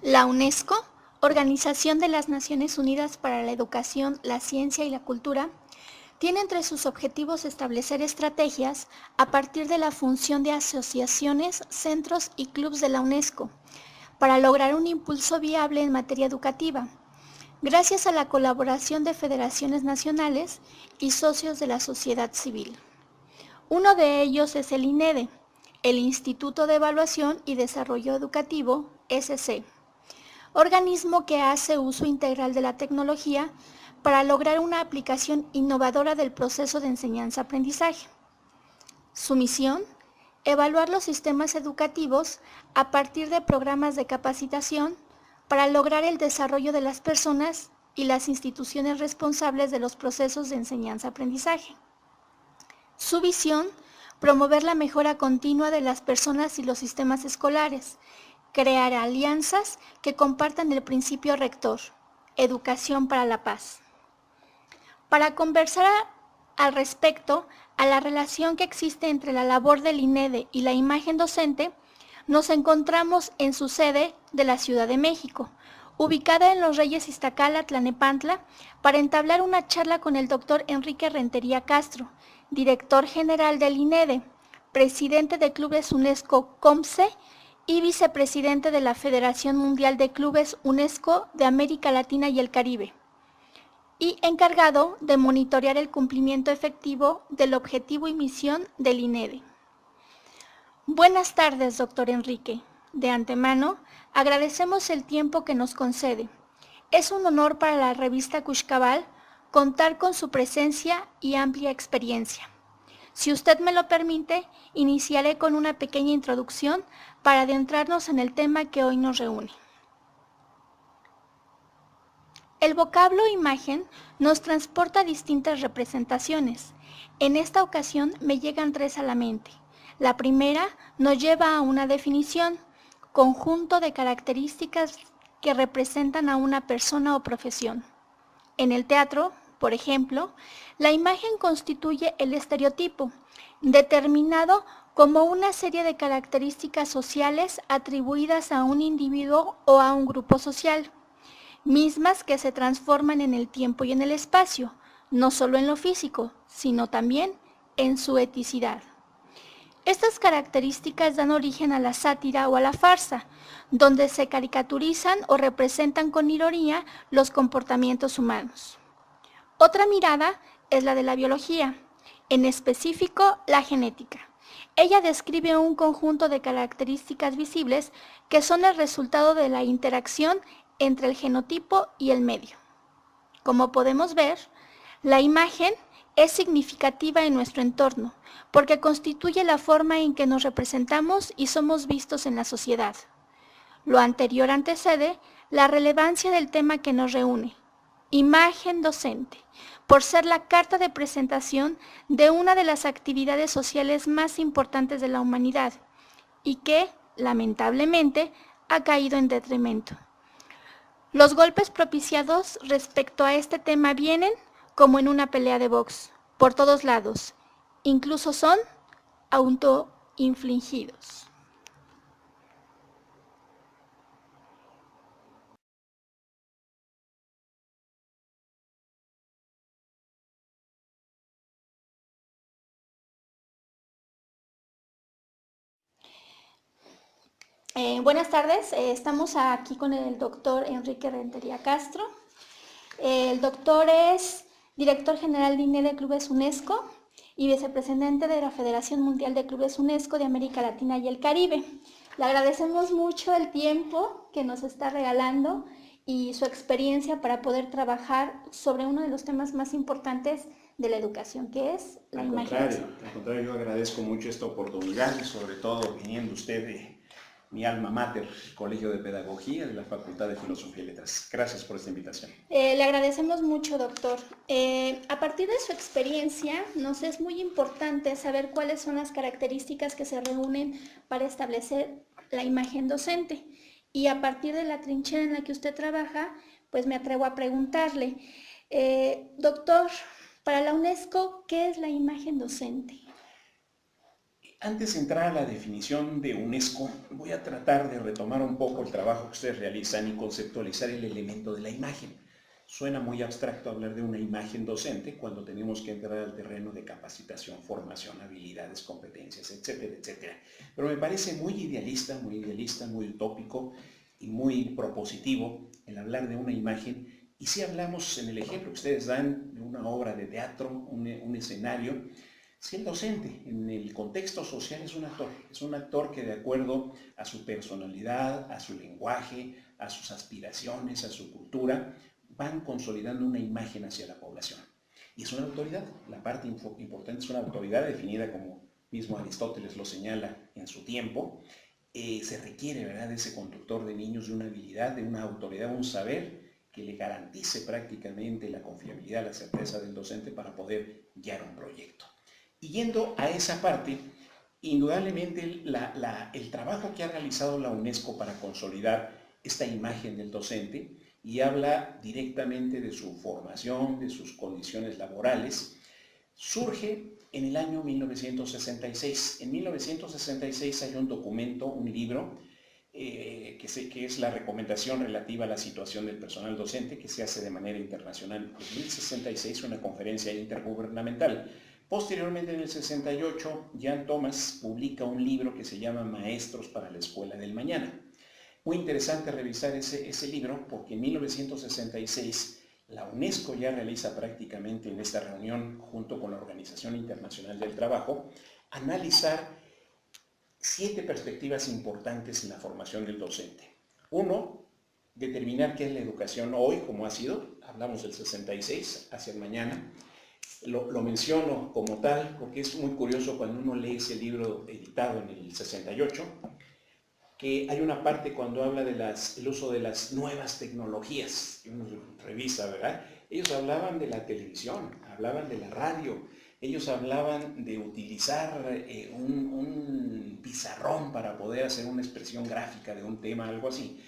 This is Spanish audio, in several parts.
La UNESCO, Organización de las Naciones Unidas para la Educación, la Ciencia y la Cultura, tiene entre sus objetivos establecer estrategias a partir de la función de asociaciones, centros y clubes de la UNESCO para lograr un impulso viable en materia educativa, gracias a la colaboración de federaciones nacionales y socios de la sociedad civil. Uno de ellos es el INEDE, el Instituto de Evaluación y Desarrollo Educativo, SC, organismo que hace uso integral de la tecnología para lograr una aplicación innovadora del proceso de enseñanza-aprendizaje. Su misión: evaluar los sistemas educativos a partir de programas de capacitación para lograr el desarrollo de las personas y las instituciones responsables de los procesos de enseñanza-aprendizaje. Su visión: promover la mejora continua de las personas y los sistemas escolares, crear alianzas que compartan el principio rector, educación para la paz. Para conversar al respecto a la relación que existe entre la labor del INEDE y la imagen docente, nos encontramos en su sede de la Ciudad de México, ubicada en Los Reyes Iztacala, Tlalnepantla, para entablar una charla con el doctor Enrique Rentería Castro, director general del INEDE, presidente de Clubes UNESCO COMCE y vicepresidente de la Federación Mundial de Clubes UNESCO de América Latina y el Caribe, y encargado de monitorear el cumplimiento efectivo del objetivo y misión del INEDE. Buenas tardes, doctor Enrique. De antemano, agradecemos el tiempo que nos concede. Es un honor para la revista Cuxcabal contar con su presencia y amplia experiencia. Si usted me lo permite, iniciaré con una pequeña introducción para adentrarnos en el tema que hoy nos reúne. El vocablo imagen nos transporta a distintas representaciones. En esta ocasión me llegan tres a la mente. La primera nos lleva a una definición: conjunto de características que representan a una persona o profesión. En el teatro, por ejemplo, la imagen constituye el estereotipo, determinado como una serie de características sociales atribuidas a un individuo o a un grupo social, mismas que se transforman en el tiempo y en el espacio, no solo en lo físico, sino también en su eticidad. Estas características dan origen a la sátira o a la farsa, donde se caricaturizan o representan con ironía los comportamientos humanos. Otra mirada es la de la biología, en específico la genética. Ella describe un conjunto de características visibles que son el resultado de la interacción entre el genotipo y el medio. Como podemos ver, la imagen es significativa en nuestro entorno porque constituye la forma en que nos representamos y somos vistos en la sociedad. Lo anterior antecede la relevancia del tema que nos reúne: imagen docente, por ser la carta de presentación de una de las actividades sociales más importantes de la humanidad y que, lamentablemente, ha caído en detrimento. Los golpes propiciados respecto a este tema vienen, como en una pelea de box, por todos lados, incluso son autoinfligidos. Buenas tardes, estamos aquí con el doctor Enrique Rentería Castro. El doctor es director general de INEDE Clubes UNESCO y vicepresidente de la Federación Mundial de Clubes UNESCO de América Latina y el Caribe. Le agradecemos mucho el tiempo que nos está regalando y su experiencia para poder trabajar sobre uno de los temas más importantes de la educación, que es la imagen. Al contrario, yo agradezco mucho esta oportunidad y sobre todo viniendo usted de mi alma mater, el Colegio de Pedagogía de la Facultad de Filosofía y Letras. Gracias por esta invitación. Le agradecemos mucho, doctor. A partir de su experiencia, nos es muy importante saber cuáles son las características que se reúnen para establecer la imagen docente. Y a partir de la trinchera en la que usted trabaja, pues me atrevo a preguntarle, doctor, para la UNESCO, ¿qué es la imagen docente? Antes de entrar a la definición de UNESCO, voy a tratar de retomar un poco el trabajo que ustedes realizan y conceptualizar el elemento de la imagen. Suena muy abstracto hablar de una imagen docente cuando tenemos que entrar al terreno de capacitación, formación, habilidades, competencias, etcétera, etcétera. Pero me parece muy idealista, muy utópico y muy propositivo el hablar de una imagen. Y si hablamos en el ejemplo que ustedes dan de una obra de teatro, un escenario, si el docente en el contexto social es un actor que de acuerdo a su personalidad, a su lenguaje, a sus aspiraciones, a su cultura, van consolidando una imagen hacia la población. Y es una autoridad, la parte importante es una autoridad definida como mismo Aristóteles lo señala en su tiempo. Se requiere, ¿verdad?, de ese conductor de niños, de una habilidad, de una autoridad, un saber que le garantice prácticamente la confiabilidad, la certeza del docente para poder guiar un proyecto. Y yendo a esa parte, indudablemente el trabajo que ha realizado la UNESCO para consolidar esta imagen del docente, y habla directamente de su formación, de sus condiciones laborales, surge en el año 1966. En 1966 hay un documento, un libro, que es la recomendación relativa a la situación del personal docente, que se hace de manera internacional. En 1966 una conferencia intergubernamental. Posteriormente, en el 68, Jan Thomas publica un libro que se llama Maestros para la Escuela del Mañana. Muy interesante revisar ese libro porque en 1966 la UNESCO ya realiza prácticamente en esta reunión, junto con la Organización Internacional del Trabajo, analizar 7 perspectivas importantes en la formación del docente. 1, determinar qué es la educación hoy, como ha sido, hablamos del 66, hacia el mañana. Lo menciono como tal porque es muy curioso cuando uno lee ese libro editado en el 68, que hay una parte cuando habla del uso de las nuevas tecnologías, que uno revisa, ¿verdad? Ellos hablaban de la televisión, hablaban de la radio, ellos hablaban de utilizar un pizarrón para poder hacer una expresión gráfica de un tema, algo así.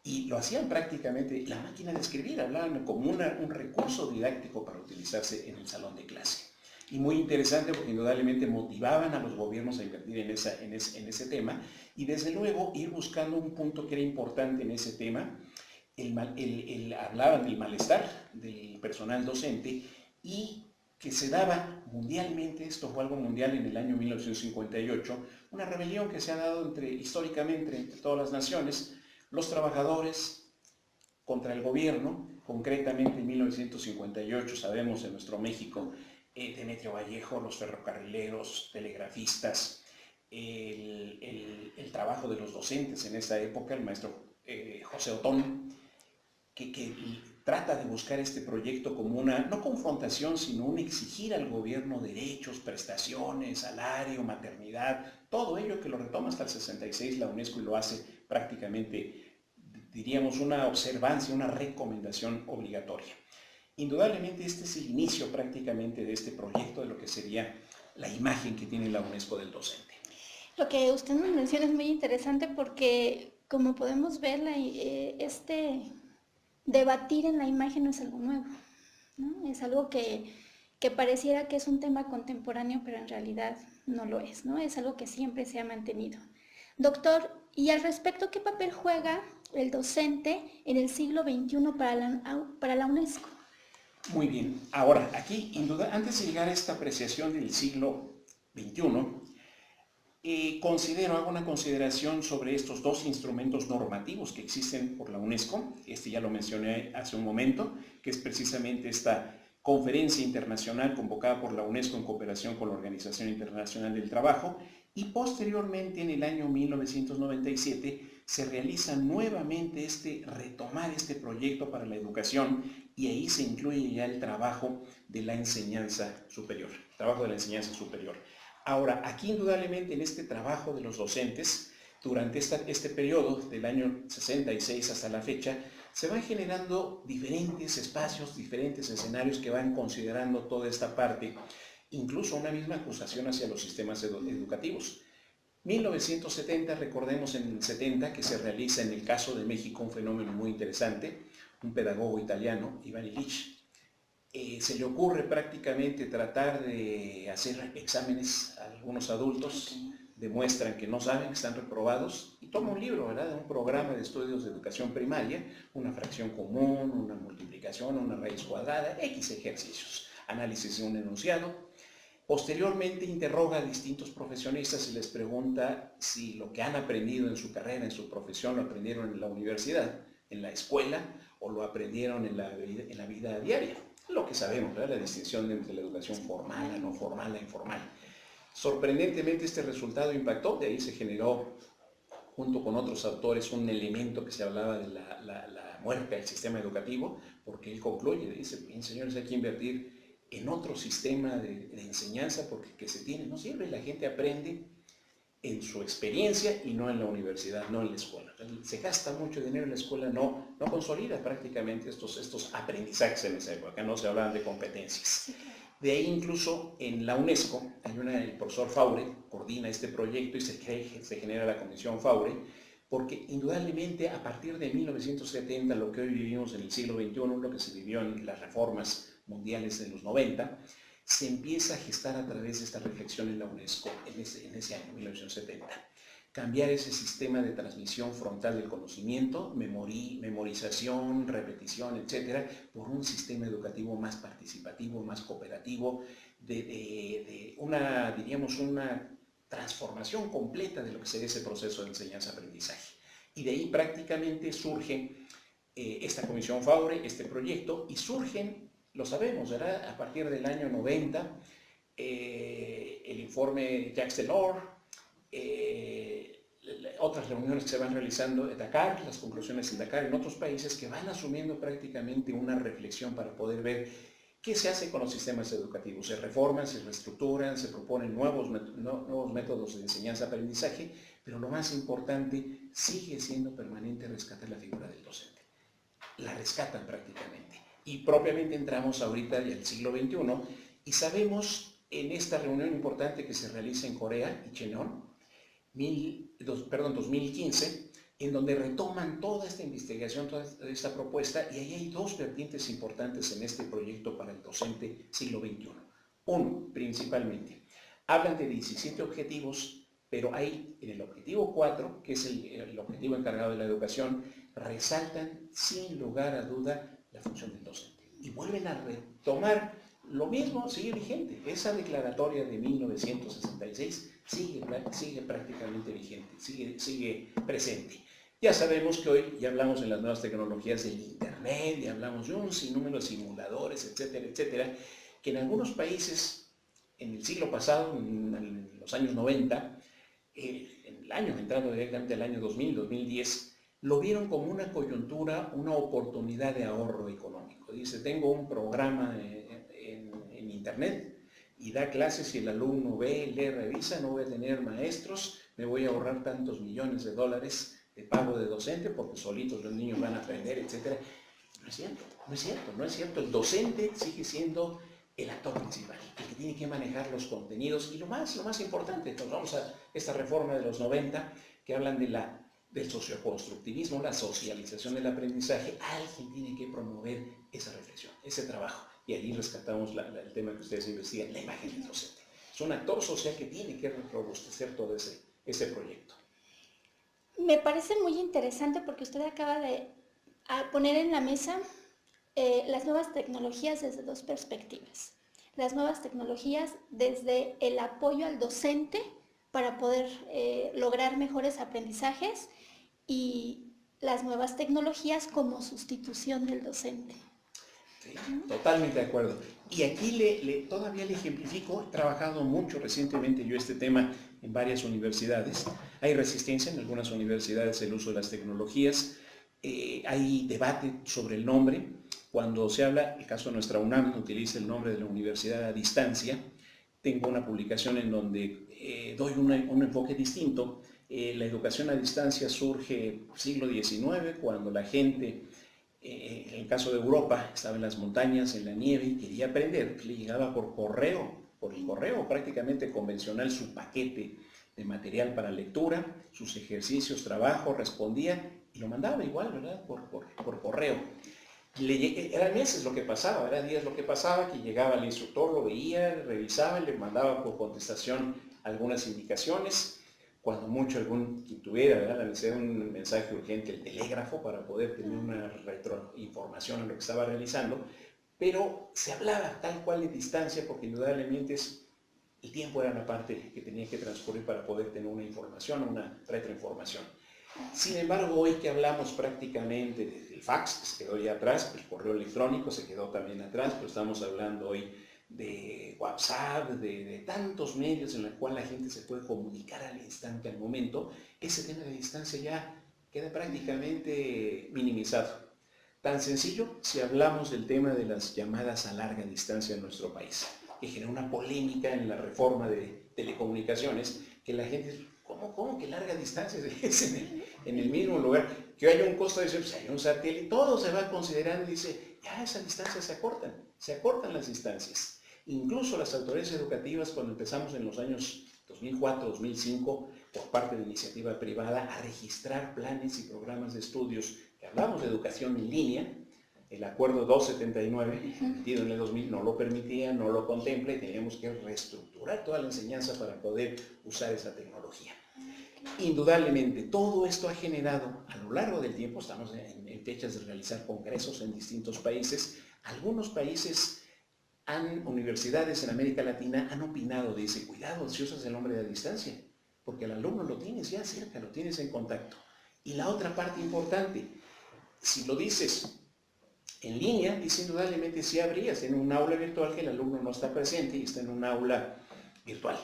Y lo hacían prácticamente, la máquina de escribir, hablaban como un recurso didáctico para utilizarse en el salón de clase. Y muy interesante porque indudablemente motivaban a los gobiernos a invertir en ese tema y desde luego ir buscando un punto que era importante en ese tema. Hablaban del malestar del personal docente y que se daba mundialmente, esto fue algo mundial en el año 1958, una rebelión que se ha dado históricamente entre todas las naciones, los trabajadores contra el gobierno, concretamente en 1958, sabemos en nuestro México, Demetrio Vallejo, los ferrocarrileros, telegrafistas, el trabajo de los docentes en esa época, el maestro José Otón, que trata de buscar este proyecto como una, no confrontación, sino un exigir al gobierno derechos, prestaciones, salario, maternidad, todo ello que lo retoma hasta el 66 la UNESCO y lo hace prácticamente, diríamos, una observancia, una recomendación obligatoria. Indudablemente este es el inicio prácticamente de este proyecto, de lo que sería la imagen que tiene la UNESCO del docente. Lo que usted nos menciona es muy interesante porque, como podemos ver, debatir en la imagen no es algo nuevo, ¿no? Es algo que pareciera que es un tema contemporáneo, pero en realidad no lo es, ¿no? Es algo que siempre se ha mantenido. Doctor, y al respecto, ¿qué papel juega el docente en el siglo XXI para la UNESCO? Muy bien. Ahora, aquí, antes de llegar a esta apreciación del siglo XXI, hago una consideración sobre estos 2 instrumentos normativos que existen por la UNESCO. Este ya lo mencioné hace un momento, que es precisamente esta conferencia internacional convocada por la UNESCO en cooperación con la Organización Internacional del Trabajo, y posteriormente en el año 1997 se realiza nuevamente retomar este proyecto para la educación, y ahí se incluye ya el trabajo de la enseñanza superior, Ahora, aquí indudablemente en este trabajo de los docentes, durante este periodo del año 66 hasta la fecha, se van generando diferentes espacios, diferentes escenarios que van considerando toda esta parte, incluso una misma acusación hacia los sistemas educativos. 1970, recordemos en el 70 que se realiza en el caso de México un fenómeno muy interesante, un pedagogo italiano, Ivan Illich, se le ocurre prácticamente tratar de hacer exámenes a algunos adultos demuestran que no saben, que están reprobados, y toma un libro, ¿verdad?, de un programa de estudios de educación primaria, una fracción común, una multiplicación, una raíz cuadrada, X ejercicios, análisis de un enunciado. Posteriormente interroga a distintos profesionistas y les pregunta si lo que han aprendido en su carrera, en su profesión, lo aprendieron en la universidad, en la escuela, o lo aprendieron en la vida diaria. Lo que sabemos, ¿verdad?, la distinción entre la educación formal, la no formal, la informal. Sorprendentemente este resultado impactó, de ahí se generó, junto con otros autores, un elemento que se hablaba de la muerte del sistema educativo, porque él concluye, dice, bien señores, hay que invertir en otro sistema de enseñanza porque que se tiene no sirve, la gente aprende en su experiencia y no en la universidad, no en la escuela. Se gasta mucho dinero en la escuela, no consolida prácticamente estos aprendizajes en esa época, no se hablaban de competencias. De ahí incluso en la UNESCO, el profesor Faure coordina este proyecto y se genera la Comisión Faure, porque indudablemente a partir de 1970, lo que hoy vivimos en el siglo XXI, lo que se vivió en las reformas mundiales de los 90, se empieza a gestar a través de esta reflexión en la UNESCO en ese año, 1970. Cambiar ese sistema de transmisión frontal del conocimiento, memorización, repetición, etcétera, por un sistema educativo más participativo, más cooperativo, diríamos, una transformación completa de lo que sería ese proceso de enseñanza-aprendizaje. Y de ahí prácticamente surge esta Comisión Faure, este proyecto, y surgen, lo sabemos, ¿verdad?, a partir del año 90, el informe Jacques Delors, otras reuniones que se van realizando en Dakar, las conclusiones en Dakar, en otros países que van asumiendo prácticamente una reflexión para poder ver qué se hace con los sistemas educativos. Se reforman, se reestructuran, se proponen nuevos métodos de enseñanza-aprendizaje, pero lo más importante sigue siendo permanente rescatar la figura del docente. La rescatan prácticamente. Y propiamente entramos ahorita ya al siglo XXI y sabemos en esta reunión importante que se realiza en Corea, Incheon, 2015, en donde retoman toda esta investigación, toda esta propuesta, y ahí hay dos vertientes importantes en este proyecto para el docente siglo XXI. Uno, principalmente, hablan de 17 objetivos, pero hay en el objetivo 4, que es el objetivo encargado de la educación, resaltan sin lugar a duda la función del docente. Y vuelven a retomar lo mismo, sigue vigente. Esa declaratoria de 1966 sigue prácticamente vigente, sigue presente. Ya sabemos que hoy ya hablamos en las nuevas tecnologías del Internet, ya hablamos de un sinnúmero de simuladores, etcétera, etcétera, que en algunos países, en el siglo pasado, en los años 90, en el año, entrando directamente al año 2000, 2010, lo vieron como una coyuntura, una oportunidad de ahorro económico. Dice, tengo un programa en Internet y da clases y el alumno ve, lee, revisa, no voy a tener maestros, me voy a ahorrar tantos millones de dólares de pago de docente porque solitos los niños van a aprender, etc. No es cierto, no es cierto, no es cierto. El docente sigue siendo el actor principal, el que tiene que manejar los contenidos y lo más importante, nos vamos a esta reforma de los 90 que hablan del socioconstructivismo, la socialización del aprendizaje. Alguien tiene que promover esa reflexión, ese trabajo. Y ahí rescatamos el tema que ustedes investigan, la imagen del docente. Es un actor social que tiene que robustecer todo ese proyecto. Me parece muy interesante porque usted acaba de poner en la mesa las nuevas tecnologías desde dos perspectivas. Las nuevas tecnologías desde el apoyo al docente para poder lograr mejores aprendizajes y las nuevas tecnologías como sustitución del docente. Sí, totalmente de acuerdo. Y aquí todavía le ejemplifico, he trabajado mucho recientemente yo este tema en varias universidades. Hay resistencia en algunas universidades el uso de las tecnologías, hay debate sobre el nombre. Cuando se habla, el caso de nuestra UNAM utiliza el nombre de la universidad a distancia. Tengo una publicación en donde doy un enfoque distinto. La educación a distancia surge siglo XIX, cuando la gente, en el caso de Europa, estaba en las montañas, en la nieve, y quería aprender. Le llegaba por el correo prácticamente convencional, su paquete de material para lectura, sus ejercicios, trabajo, respondía y lo mandaba igual, ¿verdad? Por correo. Eran meses lo que pasaba, eran días lo que pasaba, que llegaba el instructor, lo veía, revisaba, le mandaba por contestación algunas indicaciones cuando mucho quien tuviera, ¿verdad?, la necesidad de un mensaje urgente, el telégrafo, para poder tener una retroinformación a lo que estaba realizando, pero se hablaba tal cual de distancia, porque indudablemente el tiempo era una parte que tenía que transcurrir para poder tener una información, una retroinformación. Sin embargo, hoy que hablamos prácticamente del fax, que se quedó ya atrás, el correo electrónico se quedó también atrás, pero estamos hablando hoy de WhatsApp, de tantos medios en los cuales la gente se puede comunicar al instante, al momento, ese tema de distancia ya queda prácticamente minimizado. Tan sencillo si hablamos del tema de las llamadas a larga distancia en nuestro país, que genera una polémica en la reforma de telecomunicaciones, que la gente dice, ¿cómo que larga distancia? Es en el mismo lugar, que haya un costo de decir, pues hay un satélite, todo se va considerando y dice, ya esas distancias se acortan las distancias. Incluso las autoridades educativas, cuando empezamos en los años 2004, 2005, por parte de iniciativa privada, a registrar planes y programas de estudios que hablamos de educación en línea, el acuerdo 279, emitido en el 2000, no lo permitía, no lo contempla y teníamos que reestructurar toda la enseñanza para poder usar esa tecnología. Indudablemente, todo esto ha generado, a lo largo del tiempo, estamos en fechas de realizar congresos en distintos países, algunos países, universidades en América Latina han opinado, dice, cuidado si usas el nombre de la distancia, porque al alumno lo tienes ya cerca, lo tienes en contacto. Y la otra parte importante, si lo dices en línea, dice, indudablemente sí habrías en un aula virtual que el alumno no está presente y está en un aula virtual.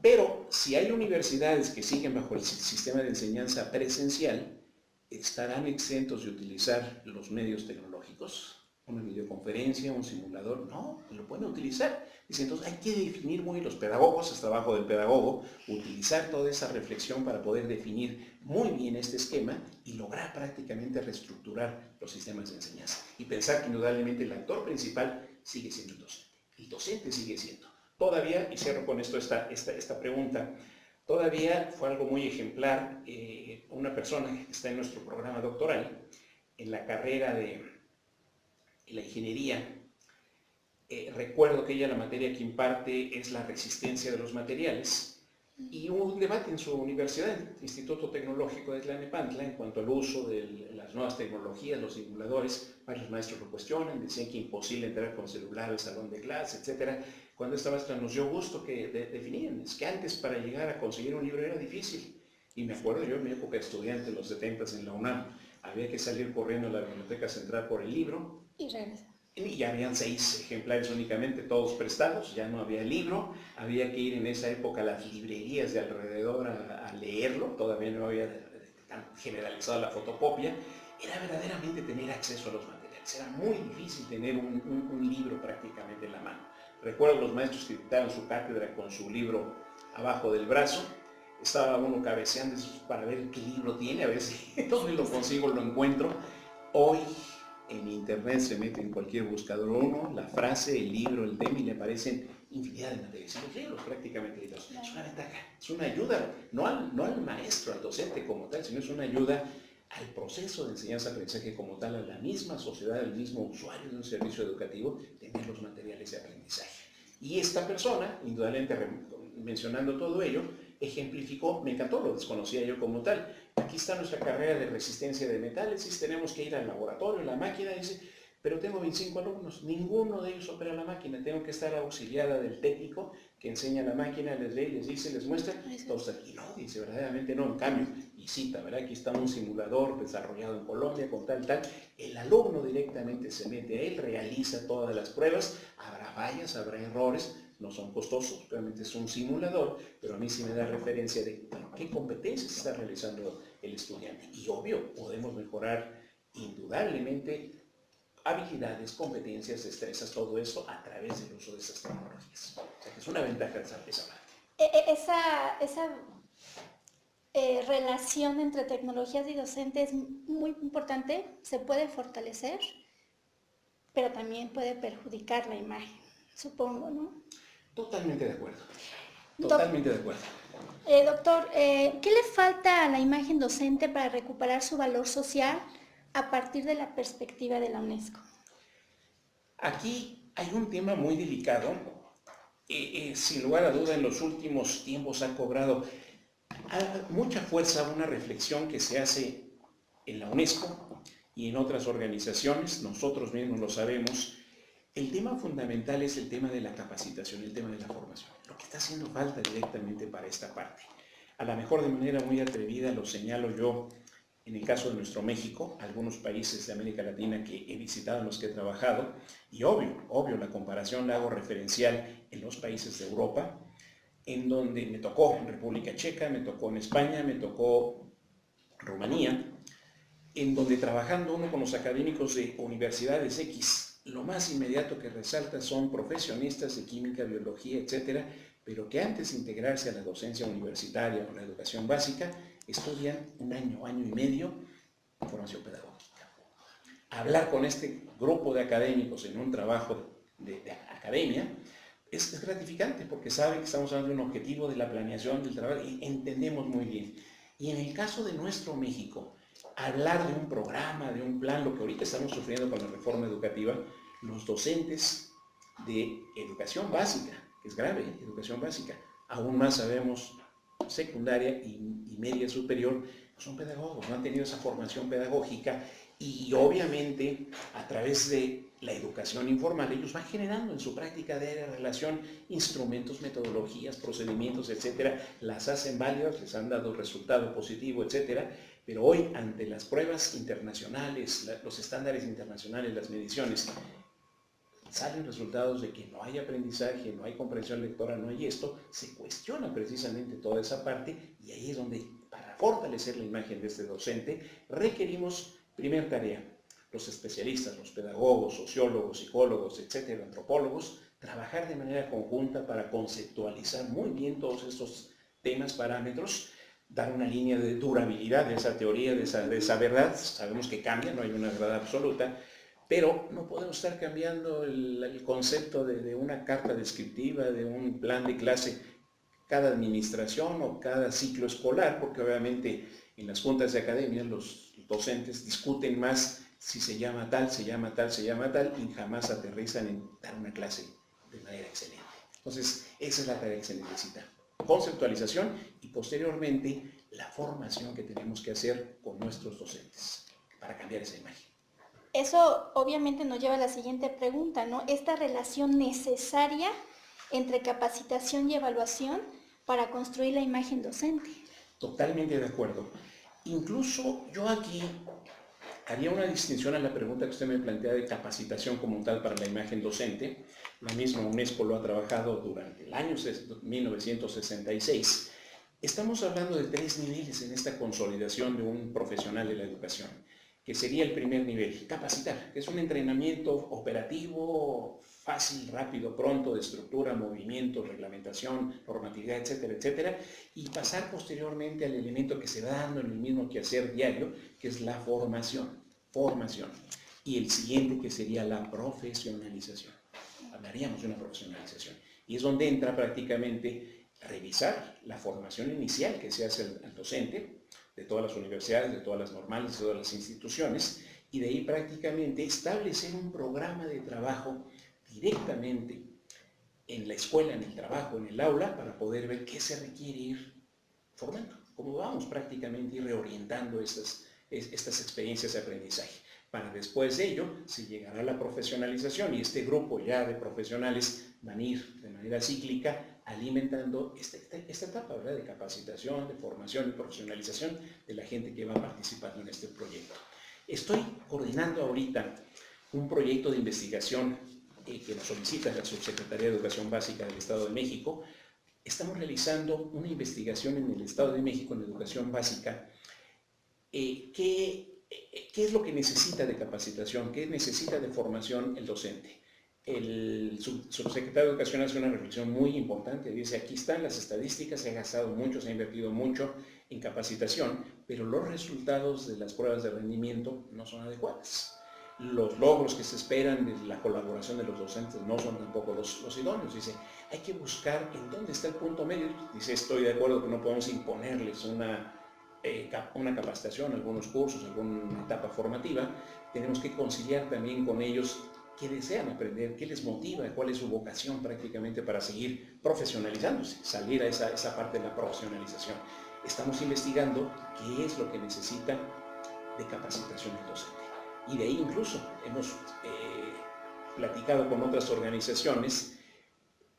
Pero si hay universidades que siguen bajo el sistema de enseñanza presencial, ¿estarán exentos de utilizar los medios tecnológicos? Una videoconferencia, un simulador, no, lo pueden utilizar. Dice, entonces hay que definir muy los pedagogos, es trabajo del pedagogo, utilizar toda esa reflexión para poder definir muy bien este esquema y lograr prácticamente reestructurar los sistemas de enseñanza. Y pensar que indudablemente el actor principal sigue siendo el docente. El docente sigue siendo. Todavía, y cierro con esto esta pregunta, todavía fue algo muy ejemplar, una persona que está en nuestro programa doctoral, en la carrera de la ingeniería, recuerdo que ella la materia que imparte es la resistencia de los materiales, y hubo un debate en su universidad, el Instituto Tecnológico de Tlalnepantla, en cuanto al uso de las nuevas tecnologías, los simuladores. Varios maestros lo cuestionan, decían que imposible entrar con celular al salón de clase, etc. Cuando esta maestra nos dio gusto que definían, es que antes para llegar a conseguir un libro era difícil. Y me acuerdo yo en mi época de estudiante, en los 70s en la UNAM, había que salir corriendo a la biblioteca central por el libro. Y regresar. Y ya habían 6 ejemplares únicamente, todos prestados, ya no había libro, había que ir en esa época a las librerías de alrededor a leerlo, todavía no había tan generalizado la fotocopia, era verdaderamente tener acceso a los materiales, era muy difícil tener un libro prácticamente en la mano. Recuerdo los maestros que dictaron su cátedra con su libro abajo del brazo, estaba uno cabeceando para ver qué libro tiene, a ver si dónde lo consigo, lo encuentro. Hoy en internet se mete en cualquier buscador uno, la frase, el libro, el tema, y le aparecen infinidad de materiales. Y los libros prácticamente libros. Es una ventaja, es una ayuda, no al maestro, al docente como tal, sino es una ayuda al proceso de enseñanza-aprendizaje como tal, a la misma sociedad, al mismo usuario de un servicio educativo, tener los materiales de aprendizaje. Y esta persona, indudablemente mencionando todo ello, ejemplificó, me encantó, lo desconocía yo como tal. Aquí está nuestra carrera de resistencia de metales, y tenemos que ir al laboratorio, la máquina, dice, pero tengo 25 alumnos, ninguno de ellos opera la máquina, tengo que estar auxiliada del técnico que enseña la máquina, les lee, les dice, les muestra, todos aquí, no, dice, verdaderamente no, en cambio, y cita, ¿verdad? Aquí está un simulador desarrollado en Colombia con tal, el alumno directamente se mete a él, realiza todas las pruebas, habrá fallas, habrá errores, no son costosos, realmente es un simulador, pero a mí sí me da referencia de qué competencias está realizando el estudiante. Y obvio, podemos mejorar indudablemente habilidades, competencias, destrezas, todo eso a través del uso de esas tecnologías. O sea que es una ventaja esa parte. Esa relación entre tecnologías y docentes es muy importante, se puede fortalecer, pero también puede perjudicar la imagen, supongo, ¿no? Totalmente de acuerdo. Totalmente de acuerdo. Doctor, ¿qué le falta a la imagen docente para recuperar su valor social a partir de la perspectiva de la UNESCO? Aquí hay un tema muy delicado. Sin lugar a duda, en los últimos tiempos ha cobrado Mucha fuerza una reflexión que se hace en la UNESCO y en otras organizaciones, nosotros mismos lo sabemos. El tema fundamental es el tema de la capacitación, el tema de la formación, lo que está haciendo falta directamente para esta parte. A lo mejor de manera muy atrevida lo señalo yo en el caso de nuestro México, algunos países de América Latina que he visitado, en los que he trabajado, y obvio, la comparación la hago referencial en los países de Europa, en donde me tocó en República Checa, me tocó en España, me tocó Rumanía, en donde trabajando uno con los académicos de universidades X, lo más inmediato que resalta son profesionistas de química, biología, etcétera, pero que antes de integrarse a la docencia universitaria o la educación básica, estudian un año, año y medio de formación pedagógica. Hablar con este grupo de académicos en un trabajo de academia es gratificante porque saben que estamos hablando de un objetivo de la planeación del trabajo y entendemos muy bien. Y en el caso de nuestro México, hablar de un programa, de un plan, lo que ahorita estamos sufriendo con la reforma educativa, los docentes de educación básica, que es grave, educación básica, aún más sabemos secundaria y media superior, son pedagogos, no han tenido esa formación pedagógica y obviamente a través de la educación informal ellos van generando en su práctica de relación instrumentos, metodologías, procedimientos, etcétera, las hacen válidas, les han dado resultado positivo, etcétera, pero hoy ante las pruebas internacionales, los estándares internacionales, las mediciones, salen resultados de que no hay aprendizaje, no hay comprensión lectora, no hay esto, se cuestiona precisamente toda esa parte y ahí es donde, para fortalecer la imagen de este docente, requerimos, primera tarea, los especialistas, los pedagogos, sociólogos, psicólogos, etcétera, antropólogos, trabajar de manera conjunta para conceptualizar muy bien todos estos temas, parámetros, dar una línea de durabilidad de esa teoría, de esa verdad. Sabemos que cambia, no hay una verdad absoluta, pero no podemos estar cambiando el concepto de una carta descriptiva, de un plan de clase cada administración o cada ciclo escolar, porque obviamente en las juntas de academia los docentes discuten más si se llama tal, se llama tal, se llama tal, y jamás aterrizan en dar una clase de manera excelente. Entonces, esa es la tarea que se necesita. Conceptualización y posteriormente la formación que tenemos que hacer con nuestros docentes para cambiar esa imagen. Eso obviamente nos lleva a la siguiente pregunta, ¿no? Esta relación necesaria entre capacitación y evaluación para construir la imagen docente. Totalmente de acuerdo. Incluso yo aquí haría una distinción a la pregunta que usted me plantea de capacitación como tal para la imagen docente. La misma UNESCO lo ha trabajado durante el año 1966. Estamos hablando de 3 niveles en esta consolidación de un profesional de la educación, que sería el primer nivel, capacitar, que es un entrenamiento operativo, fácil, rápido, pronto, de estructura, movimiento, reglamentación, normatividad, etcétera, etcétera, y pasar posteriormente al elemento que se va dando en el mismo quehacer diario, que es la formación, y el siguiente que sería la profesionalización. Hablaríamos de una profesionalización, y es donde entra prácticamente revisar la formación inicial que se hace al docente, de todas las universidades, de todas las normales, de todas las instituciones, y de ahí prácticamente establecer un programa de trabajo directamente en la escuela, en el trabajo, en el aula, para poder ver qué se requiere ir formando, cómo vamos prácticamente ir reorientando estas experiencias de aprendizaje. Para después de ello se llegará a la profesionalización y este grupo ya de profesionales van a ir de manera cíclica alimentando esta etapa, ¿verdad?, de capacitación, de formación y profesionalización de la gente que va participando en este proyecto. Estoy coordinando ahorita un proyecto de investigación que nos solicita la Subsecretaría de Educación Básica del Estado de México. Estamos realizando una investigación en el Estado de México en educación básica. ¿Qué es lo que necesita de capacitación? ¿Qué necesita de formación el docente? El subsecretario de Educación hace una reflexión muy importante. Dice, aquí están las estadísticas, se ha gastado mucho, se ha invertido mucho en capacitación, pero los resultados de las pruebas de rendimiento no son adecuados. Los logros que se esperan de la colaboración de los docentes no son tampoco los idóneos. Dice, hay que buscar en dónde está el punto medio. Dice, estoy de acuerdo que no podemos imponerles una capacitación, algunos cursos, alguna etapa formativa. Tenemos que conciliar también con ellos qué desean aprender, qué les motiva, cuál es su vocación prácticamente para seguir profesionalizándose, salir a esa parte de la profesionalización. estamos investigando qué es lo que necesita de capacitación el docente. Y de ahí incluso hemos platicado con otras organizaciones.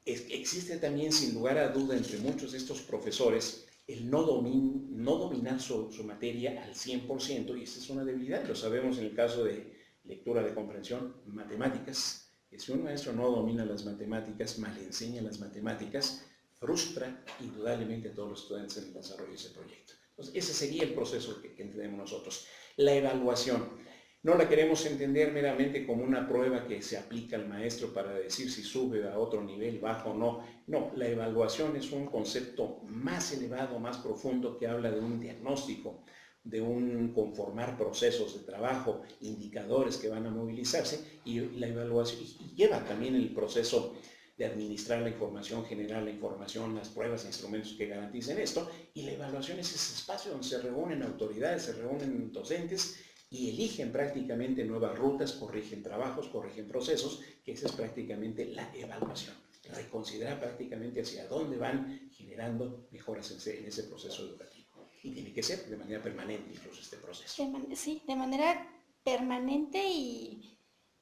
Existe también, sin lugar a duda, entre muchos de estos profesores, el no dominar su materia al 100%, y esta es una debilidad, lo sabemos en el caso de lectura de comprensión, matemáticas, que si un maestro no domina las matemáticas, mal enseña las matemáticas, frustra indudablemente a todos los estudiantes en el desarrollo de ese proyecto. Entonces, ese sería el proceso que entendemos nosotros. La evaluación. No la queremos entender meramente como una prueba que se aplica al maestro para decir si sube a otro nivel, bajo o no. No, la evaluación es un concepto más elevado, más profundo, que habla de un diagnóstico, de un conformar procesos de trabajo, indicadores que van a movilizarse, y la evaluación y lleva también el proceso de administrar la información, generar la información, las pruebas e instrumentos que garanticen esto, y la evaluación es ese espacio donde se reúnen autoridades, se reúnen docentes y eligen prácticamente nuevas rutas, corrigen trabajos, corrigen procesos, que esa es prácticamente la evaluación. Reconsiderar prácticamente hacia dónde van generando mejoras en ese proceso educativo. Y tiene que ser de manera permanente incluso este proceso. Sí, de manera permanente y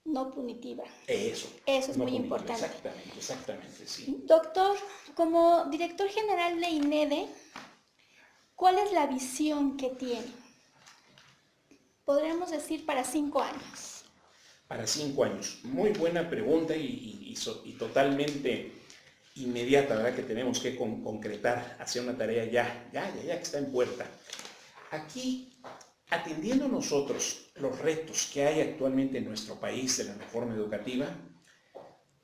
no punitiva. Eso es no muy punitiva, importante. Exactamente, sí. Doctor, como director general de INEDE, ¿cuál es la visión que tiene? Podríamos decir para 5 años. Para 5 años. Muy buena pregunta y totalmente inmediata, ¿verdad? Que tenemos que concretar, hacer una tarea ya que está en puerta. Aquí, atendiendo nosotros los retos que hay actualmente en nuestro país de la reforma educativa,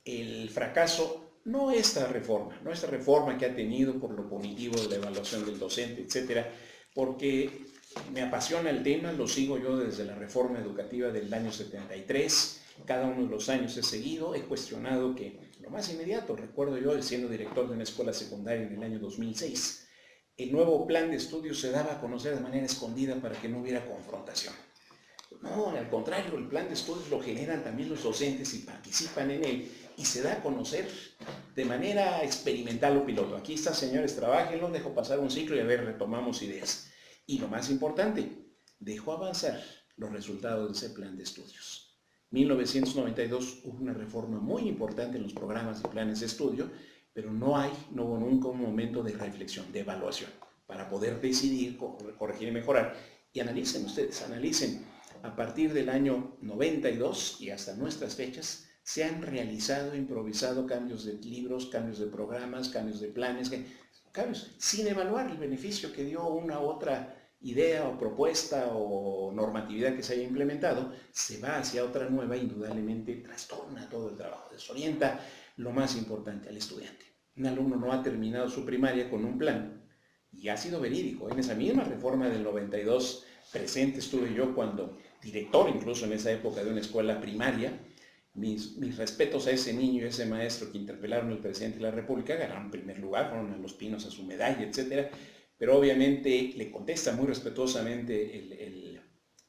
el fracaso, no esta reforma que ha tenido por lo punitivo de la evaluación del docente, etcétera, porque me apasiona el tema, lo sigo yo desde la reforma educativa del año 73, cada uno de los años he seguido, he cuestionado que lo más inmediato, recuerdo yo siendo director de una escuela secundaria en el año 2006, el nuevo plan de estudios se daba a conocer de manera escondida para que no hubiera confrontación. No, al contrario, el plan de estudios lo generan también los docentes y participan en él y se da a conocer de manera experimental o piloto. Aquí está, señores, trabajenlo, dejo pasar un ciclo y a ver, retomamos ideas. Y lo más importante, dejó avanzar los resultados de ese plan de estudios. 1992 hubo una reforma muy importante en los programas y planes de estudio, pero no hubo nunca un momento de reflexión, de evaluación, para poder decidir, corregir y mejorar. Y analicen ustedes, a partir del año 92 y hasta nuestras fechas, se han realizado, improvisado cambios de libros, cambios de programas, cambios de planes, cambios sin evaluar el beneficio que dio una u otra idea o propuesta o normatividad que se haya implementado, se va hacia otra nueva, indudablemente trastorna todo el trabajo, desorienta lo más importante al estudiante. Un alumno no ha terminado su primaria con un plan y ha sido verídico. En esa misma reforma del 92 presente estuve yo cuando director incluso en esa época de una escuela primaria. Mis respetos a ese niño y a ese maestro que interpelaron al presidente de la República, ganaron primer lugar, fueron a Los Pinos a su medalla, etcétera. Pero obviamente le contesta muy respetuosamente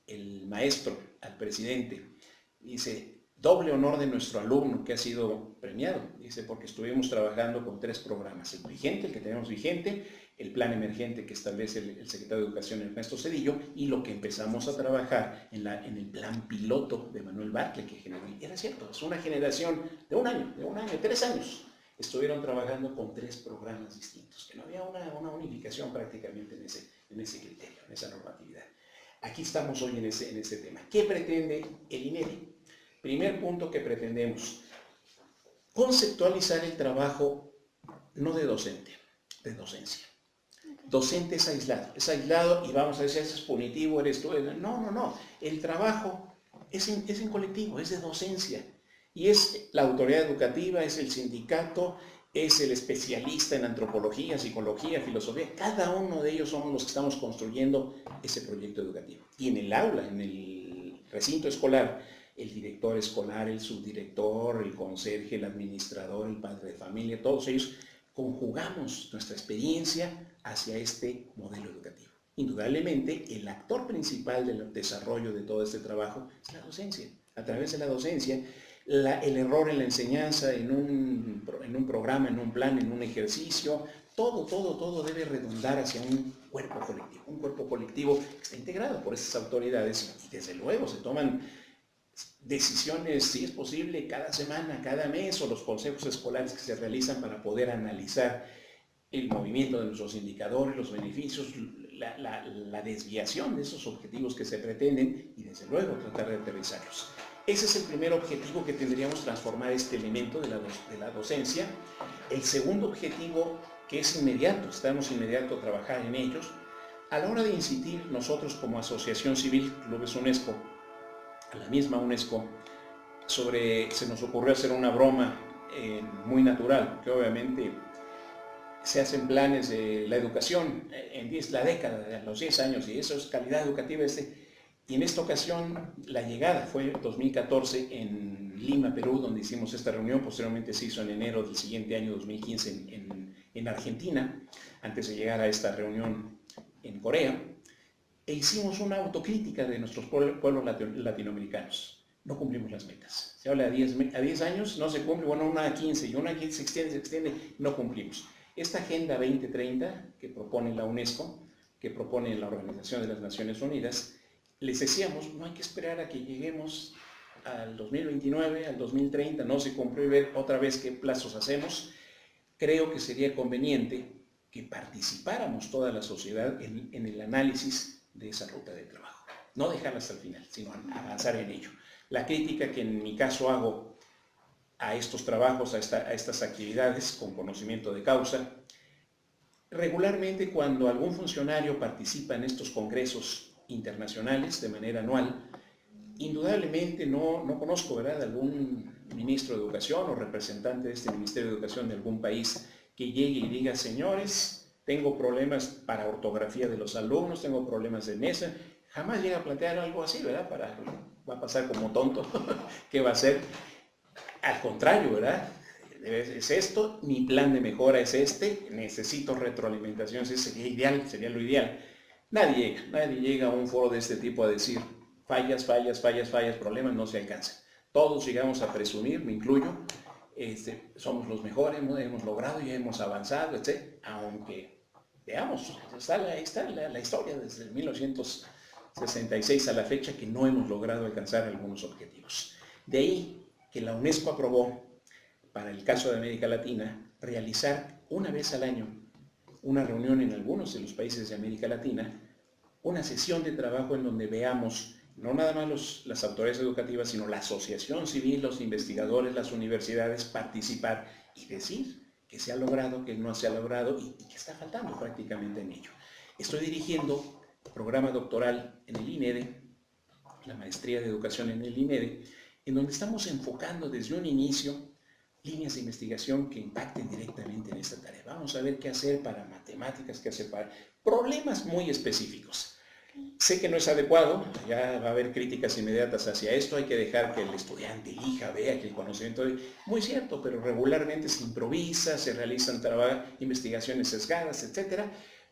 el maestro al presidente. Dice, doble honor de nuestro alumno que ha sido premiado. Dice, porque estuvimos trabajando con 3 programas. El vigente, el que tenemos vigente, el plan emergente que establece el secretario de Educación Ernesto Zedillo, y lo que empezamos a trabajar en el plan piloto de Manuel Bartlett que generó. Y era cierto, es una generación de un año, 3 años. Estuvieron trabajando con 3 programas distintos, que no había una unificación prácticamente en ese criterio, en esa normatividad. Aquí estamos hoy en ese tema. ¿Qué pretende el INEDE? Primer punto que pretendemos, conceptualizar el trabajo no de docente, de docencia. Docente es aislado y vamos a decir, eso es punitivo, eres tú. No. El trabajo es en colectivo, es de docencia. Y es la autoridad educativa, es el sindicato, es el especialista en antropología, psicología, filosofía. Cada uno de ellos somos los que estamos construyendo ese proyecto educativo. Y en el aula, en el recinto escolar, el director escolar, el subdirector, el conserje, el administrador, el padre de familia, todos ellos conjugamos nuestra experiencia hacia este modelo educativo. Indudablemente, el actor principal del desarrollo de todo este trabajo es la docencia. A través de la docencia, el error en la enseñanza, en un programa, en un plan, en un ejercicio, todo debe redundar hacia un cuerpo colectivo que está integrado por esas autoridades y desde luego se toman decisiones, si es posible, cada semana, cada mes, o los consejos escolares que se realizan para poder analizar el movimiento de nuestros indicadores, los beneficios, la desviación de esos objetivos que se pretenden y desde luego tratar de aterrizarlos. Ese es el primer objetivo que tendríamos, transformar este elemento de la docencia. El segundo objetivo, que es inmediato, estamos inmediato a trabajar en ellos, a la hora de incidir nosotros como asociación civil, Clubes UNESCO, a la misma UNESCO, se nos ocurrió hacer una broma muy natural, que obviamente se hacen planes de la educación en la década, a los 10 años, y eso es calidad educativa. Y en esta ocasión la llegada fue 2014 en Lima, Perú, donde hicimos esta reunión. Posteriormente se hizo en enero del siguiente año, 2015, en Argentina, antes de llegar a esta reunión en Corea, e hicimos una autocrítica de nuestros pueblos latinoamericanos. No cumplimos las metas. Se habla a 10 años, no se cumple, bueno, una a 15, y una a 15 se extiende, no cumplimos. Esta Agenda 2030 que propone la UNESCO, que propone la Organización de las Naciones Unidas, les decíamos, no hay que esperar a que lleguemos al 2029, al 2030, no se cumplió, y ver otra vez qué plazos hacemos. Creo que sería conveniente que participáramos toda la sociedad en el análisis de esa ruta de trabajo. No dejarla hasta el final, sino avanzar en ello. La crítica que en mi caso hago a estos trabajos, a estas actividades con conocimiento de causa, regularmente cuando algún funcionario participa en estos congresos internacionales de manera anual, indudablemente no conozco, ¿verdad?, algún ministro de Educación o representante de este Ministerio de Educación de algún país que llegue y diga, señores, tengo problemas para ortografía de los alumnos, tengo problemas de mesa. Jamás llega a plantear algo así, ¿verdad? Va a pasar como tonto. ¿Qué va a hacer? Al contrario, ¿verdad? Es esto, mi plan de mejora es este, necesito retroalimentación, ese sería ideal, sería lo ideal. Nadie llega a un foro de este tipo a decir fallas, problemas, no se alcanzan. Todos llegamos a presumir, me incluyo, somos los mejores, hemos logrado y hemos avanzado, etc. Aunque, veamos, ahí está la historia desde 1966 a la fecha que no hemos logrado alcanzar algunos objetivos. De ahí que la UNESCO aprobó, para el caso de América Latina, realizar una vez al año una reunión en algunos de los países de América Latina, una sesión de trabajo en donde veamos no nada más las autoridades educativas, sino la asociación civil, los investigadores, las universidades, participar y decir que se ha logrado, que no se ha logrado y que está faltando prácticamente en ello. Estoy dirigiendo programa doctoral en el INEDE, la maestría de educación en el INEDE, en donde estamos enfocando desde un inicio líneas de investigación que impacten directamente en esta tarea. Vamos a ver qué hacer para matemáticas, qué hacer para problemas muy específicos. Sé que no es adecuado, ya va a haber críticas inmediatas hacia esto, hay que dejar que el estudiante elija, vea que el conocimiento es muy cierto, pero regularmente se improvisa, se realizan investigaciones sesgadas, etc.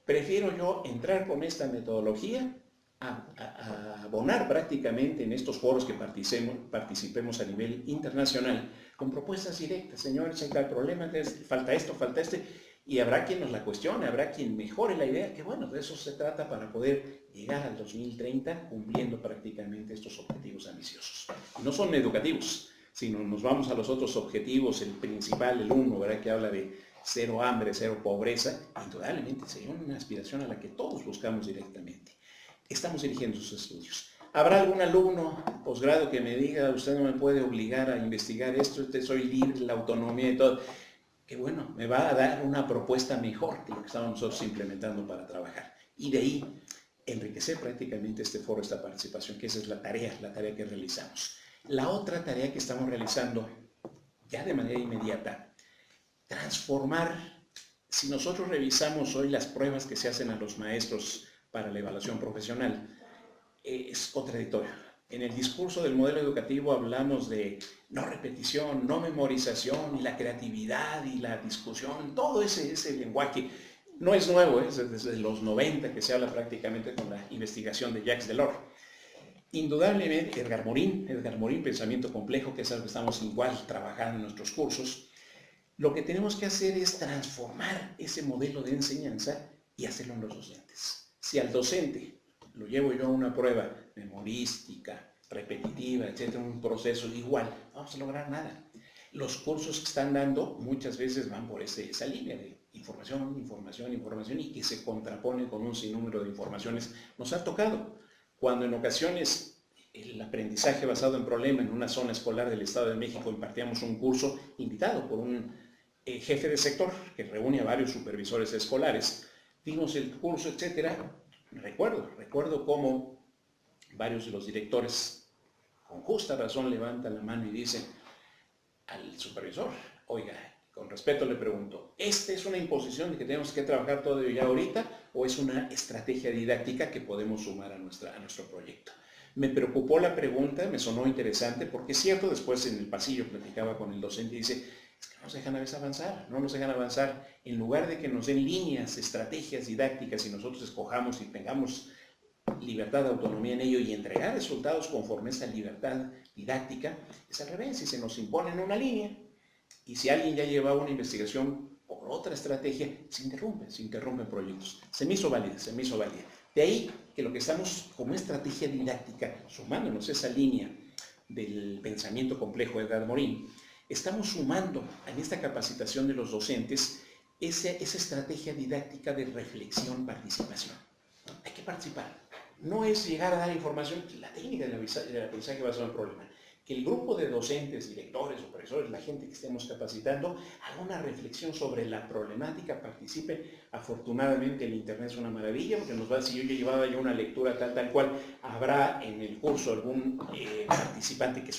Prefiero yo entrar con esta metodología a abonar prácticamente en estos foros que participemos a nivel internacional con propuestas directas. Señores, hay tal problema, falta esto, falta este, y habrá quien nos la cuestione, habrá quien mejore la idea, que bueno, de eso se trata para poder llegar al 2030 cumpliendo prácticamente estos objetivos ambiciosos. Y no son educativos, sino nos vamos a los otros objetivos, el principal, el uno, ¿verdad?, que habla de cero hambre, cero pobreza, indudablemente sería una aspiración a la que todos buscamos directamente. Estamos dirigiendo sus estudios. ¿Habrá algún alumno posgrado que me diga, usted no me puede obligar a investigar esto, soy libre, la autonomía y todo? Que bueno, me va a dar una propuesta mejor que lo que estamos nosotros implementando para trabajar. Y de ahí enriquecer prácticamente este foro, esta participación, que esa es la tarea que realizamos. La otra tarea que estamos realizando ya de manera inmediata, transformar, si nosotros revisamos hoy las pruebas que se hacen a los maestros para la evaluación profesional, es contradictorio. En el discurso del modelo educativo hablamos de no repetición, no memorización, y la creatividad y la discusión, todo ese lenguaje no es nuevo, es desde los 90 que se habla prácticamente con la investigación de Jacques Delors. Indudablemente, Edgar Morin, Pensamiento Complejo, que es algo que estamos igual trabajando en nuestros cursos, lo que tenemos que hacer es transformar ese modelo de enseñanza y hacerlo en los docentes. Si al docente lo llevo yo a una prueba memorística, repetitiva, etcétera, un proceso igual, no vamos a lograr nada. Los cursos que están dando muchas veces van por esa línea de información, información, información y que se contrapone con un sinnúmero de informaciones. Nos ha tocado cuando en ocasiones el aprendizaje basado en problema en una zona escolar del Estado de México impartíamos un curso invitado por un jefe de sector que reúne a varios supervisores escolares, dimos el curso, etcétera. Recuerdo cómo varios de los directores con justa razón levantan la mano y dicen al supervisor, oiga, con respeto le pregunto, ¿esta es una imposición de que tenemos que trabajar todo ya ahorita o es una estrategia didáctica que podemos sumar a nuestro proyecto? Me preocupó la pregunta, me sonó interesante, porque es cierto, después en el pasillo platicaba con el docente y dice, es que no nos dejan a veces avanzar, no nos dejan avanzar. En lugar de que nos den líneas, estrategias didácticas y nosotros escojamos y tengamos libertad, autonomía en ello y entregar resultados conforme a esa libertad didáctica, es al revés, si se nos impone en una línea y si alguien ya lleva una investigación por otra estrategia, se interrumpen proyectos. Se me hizo válida. De ahí que lo que estamos como estrategia didáctica, sumándonos esa línea del pensamiento complejo de Edgar Morin, estamos sumando en esta capacitación de los docentes esa estrategia didáctica de reflexión, participación. Hay que participar. No es llegar a dar información, la técnica del aprendizaje basado en problema. Que el grupo de docentes, directores, profesores, la gente que estemos capacitando, haga una reflexión sobre la problemática, participe. Afortunadamente el internet es una maravilla, porque nos va a decir, yo ya llevaba ya una lectura tal cual, habrá en el curso algún participante que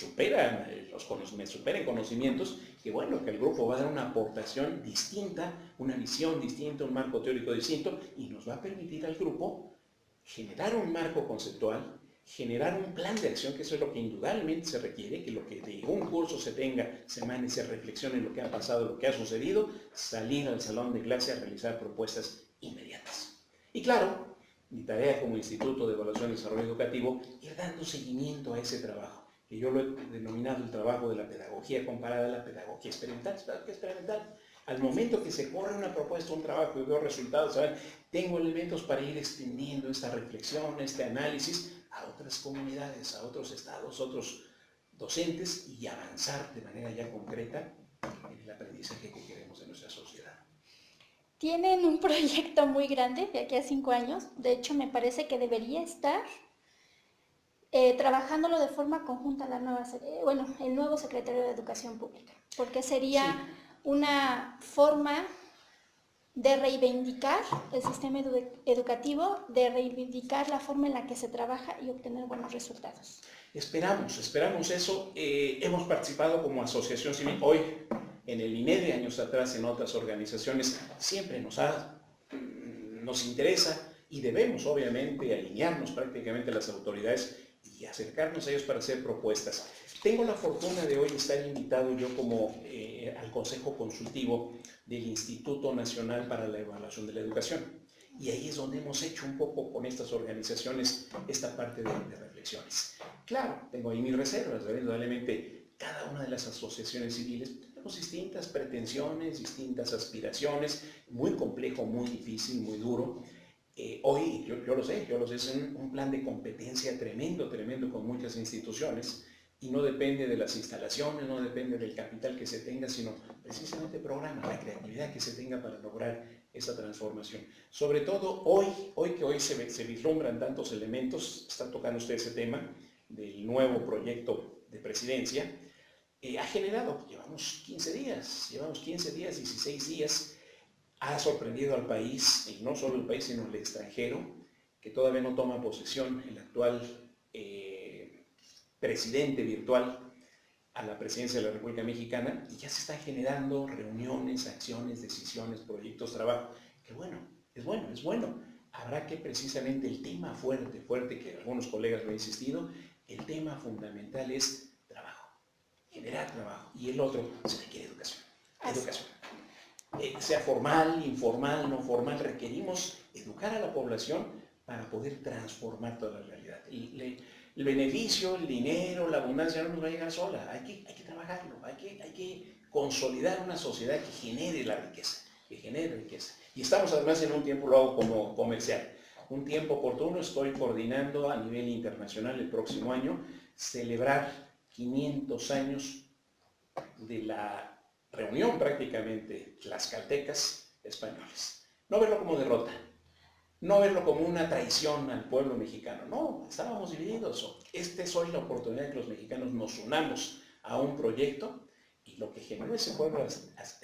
me supera en conocimientos, que bueno, que el grupo va a dar una aportación distinta, una visión distinta, un marco teórico distinto, y nos va a permitir al grupo generar un marco conceptual, generar un plan de acción, que eso es lo que indudablemente se requiere, que lo que de un curso se tenga, se emane, se reflexione en lo que ha pasado, lo que ha sucedido, salir al salón de clase a realizar propuestas inmediatas. Y claro, mi tarea como Instituto de Evaluación y Desarrollo Educativo, ir dando seguimiento a ese trabajo, que yo lo he denominado el trabajo de la pedagogía comparada a la pedagogía experimental. Al momento que se corre una propuesta, un trabajo y veo resultados, ¿saben? Tengo elementos para ir extendiendo esta reflexión, este análisis a otras comunidades, a otros estados, otros docentes y avanzar de manera ya concreta en el aprendizaje que queremos en nuestra sociedad. Tienen un proyecto muy grande de aquí a 5 años. De hecho, me parece que debería estar trabajándolo de forma conjunta el nuevo secretario de Educación Pública, porque sería una forma de reivindicar el sistema educativo, de reivindicar la forma en la que se trabaja y obtener buenos resultados. Esperamos eso. Hemos participado como asociación civil hoy en el INEDE, años atrás en otras organizaciones. Siempre nos interesa y debemos obviamente alinearnos prácticamente a las autoridades y acercarnos a ellos para hacer propuestas. Tengo la fortuna de hoy estar invitado yo al Consejo Consultivo del Instituto Nacional para la Evaluación de la Educación. Y ahí es donde hemos hecho un poco con estas organizaciones esta parte de reflexiones. Claro, tengo ahí mis reservas, indudablemente cada una de las asociaciones civiles tenemos distintas pretensiones, distintas aspiraciones, muy complejo, muy difícil, muy duro. Hoy, yo lo sé, es un plan de competencia tremendo con muchas instituciones y no depende de las instalaciones, no depende del capital que se tenga, sino precisamente el programa, la creatividad que se tenga para lograr esa transformación. Sobre todo hoy que se vislumbran tantos elementos, está tocando usted ese tema del nuevo proyecto de presidencia, ha generado, llevamos 15 días, 16 días, ha sorprendido al país, y no solo el país, sino el extranjero, que todavía no toma posesión el actual presidente virtual a la presidencia de la República Mexicana, y ya se están generando reuniones, acciones, decisiones, proyectos, trabajo, que es bueno. Habrá que precisamente el tema fuerte, que algunos colegas me han insistido, el tema fundamental es trabajo, generar trabajo, y el otro se requiere educación. Sea formal, informal, no formal, requerimos educar a la población para poder transformar toda la realidad. El beneficio, el dinero, la abundancia no nos va a llegar sola. Hay que trabajarlo, hay que consolidar una sociedad que genere la riqueza, que genere riqueza. Y estamos además en un tiempo, lo hago como comercial, un tiempo oportuno. Estoy coordinando a nivel internacional el próximo año celebrar 500 años de la reunión prácticamente tlaxcaltecas españoles. No verlo como derrota, no verlo como una traición al pueblo mexicano. No, estábamos divididos. Esta es hoy la oportunidad de que los mexicanos nos unamos a un proyecto, y lo que generó ese pueblo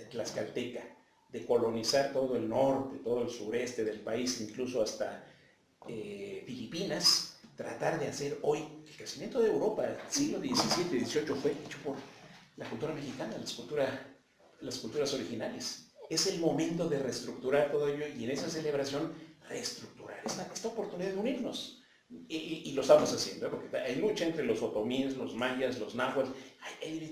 tlaxcalteca de colonizar todo el norte, todo el sureste del país, incluso hasta Filipinas, tratar de hacer hoy el crecimiento de Europa del siglo XVII y XVIII fue hecho por la cultura mexicana, las culturas originales. Es el momento de reestructurar todo ello, y en esa celebración reestructurar esta oportunidad de unirnos. Y lo estamos haciendo, porque hay lucha entre los otomíes, los mayas, los náhuatl.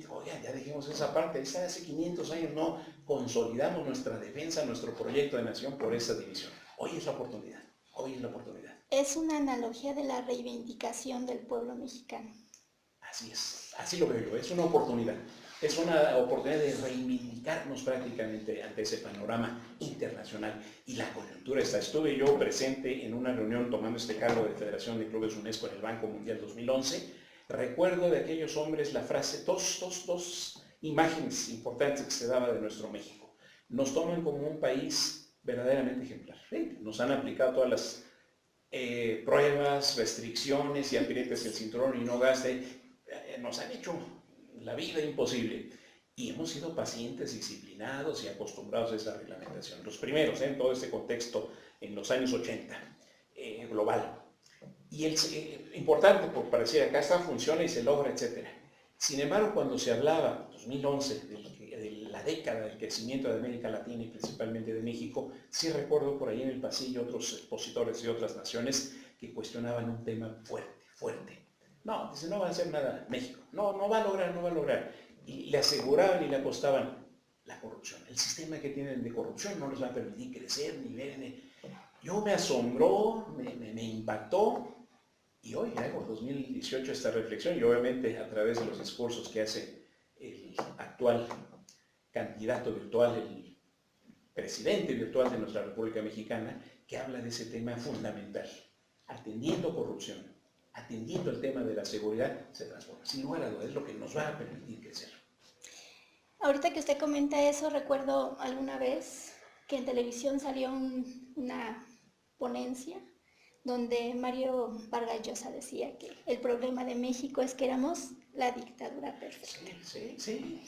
Oigan, ya dejemos esa parte. Hace 500 años no consolidamos nuestra defensa, nuestro proyecto de nación por esa división. Hoy es la oportunidad, hoy es la oportunidad. Es una analogía de la reivindicación del pueblo mexicano. Así es, así lo veo yo, es una oportunidad. Es una oportunidad de reivindicarnos prácticamente ante ese panorama internacional. Y la coyuntura está. Estuve yo presente en una reunión tomando este cargo de Federación de Clubes UNESCO en el Banco Mundial 2011. Recuerdo de aquellos hombres la frase, dos imágenes importantes que se daba de nuestro México. Nos toman como un país verdaderamente ejemplar. Nos han aplicado todas las pruebas, restricciones, y aprietes el cinturón y no gaste. Nos han hecho la vida imposible, y hemos sido pacientes, disciplinados y acostumbrados a esa reglamentación. Los primeros en todo este contexto en los años 80, global. Y importante, por parecer, acá está, funciona y se logra, etc. Sin embargo, cuando se hablaba, 2011, de la década del crecimiento de América Latina y principalmente de México, sí recuerdo por ahí en el pasillo otros expositores de otras naciones que cuestionaban un tema fuerte. No, dice, no va a hacer nada México, no va a lograr. Y le aseguraban y le apostaban la corrupción. El sistema que tienen de corrupción no les va a permitir crecer ni ver. Yo me asombró, me impactó, y hoy hago 2018 esta reflexión, y obviamente a través de los discursos que hace el actual candidato virtual, el presidente virtual de nuestra República Mexicana, que habla de ese tema fundamental, atendiendo corrupción, atendiendo el tema de la seguridad, se transforma. Sin lugar a dudas, es lo que nos va a permitir crecer. Ahorita que usted comenta eso, recuerdo alguna vez que en televisión salió una ponencia donde Mario Vargas Llosa decía que el problema de México es que éramos la dictadura perfecta. Sí.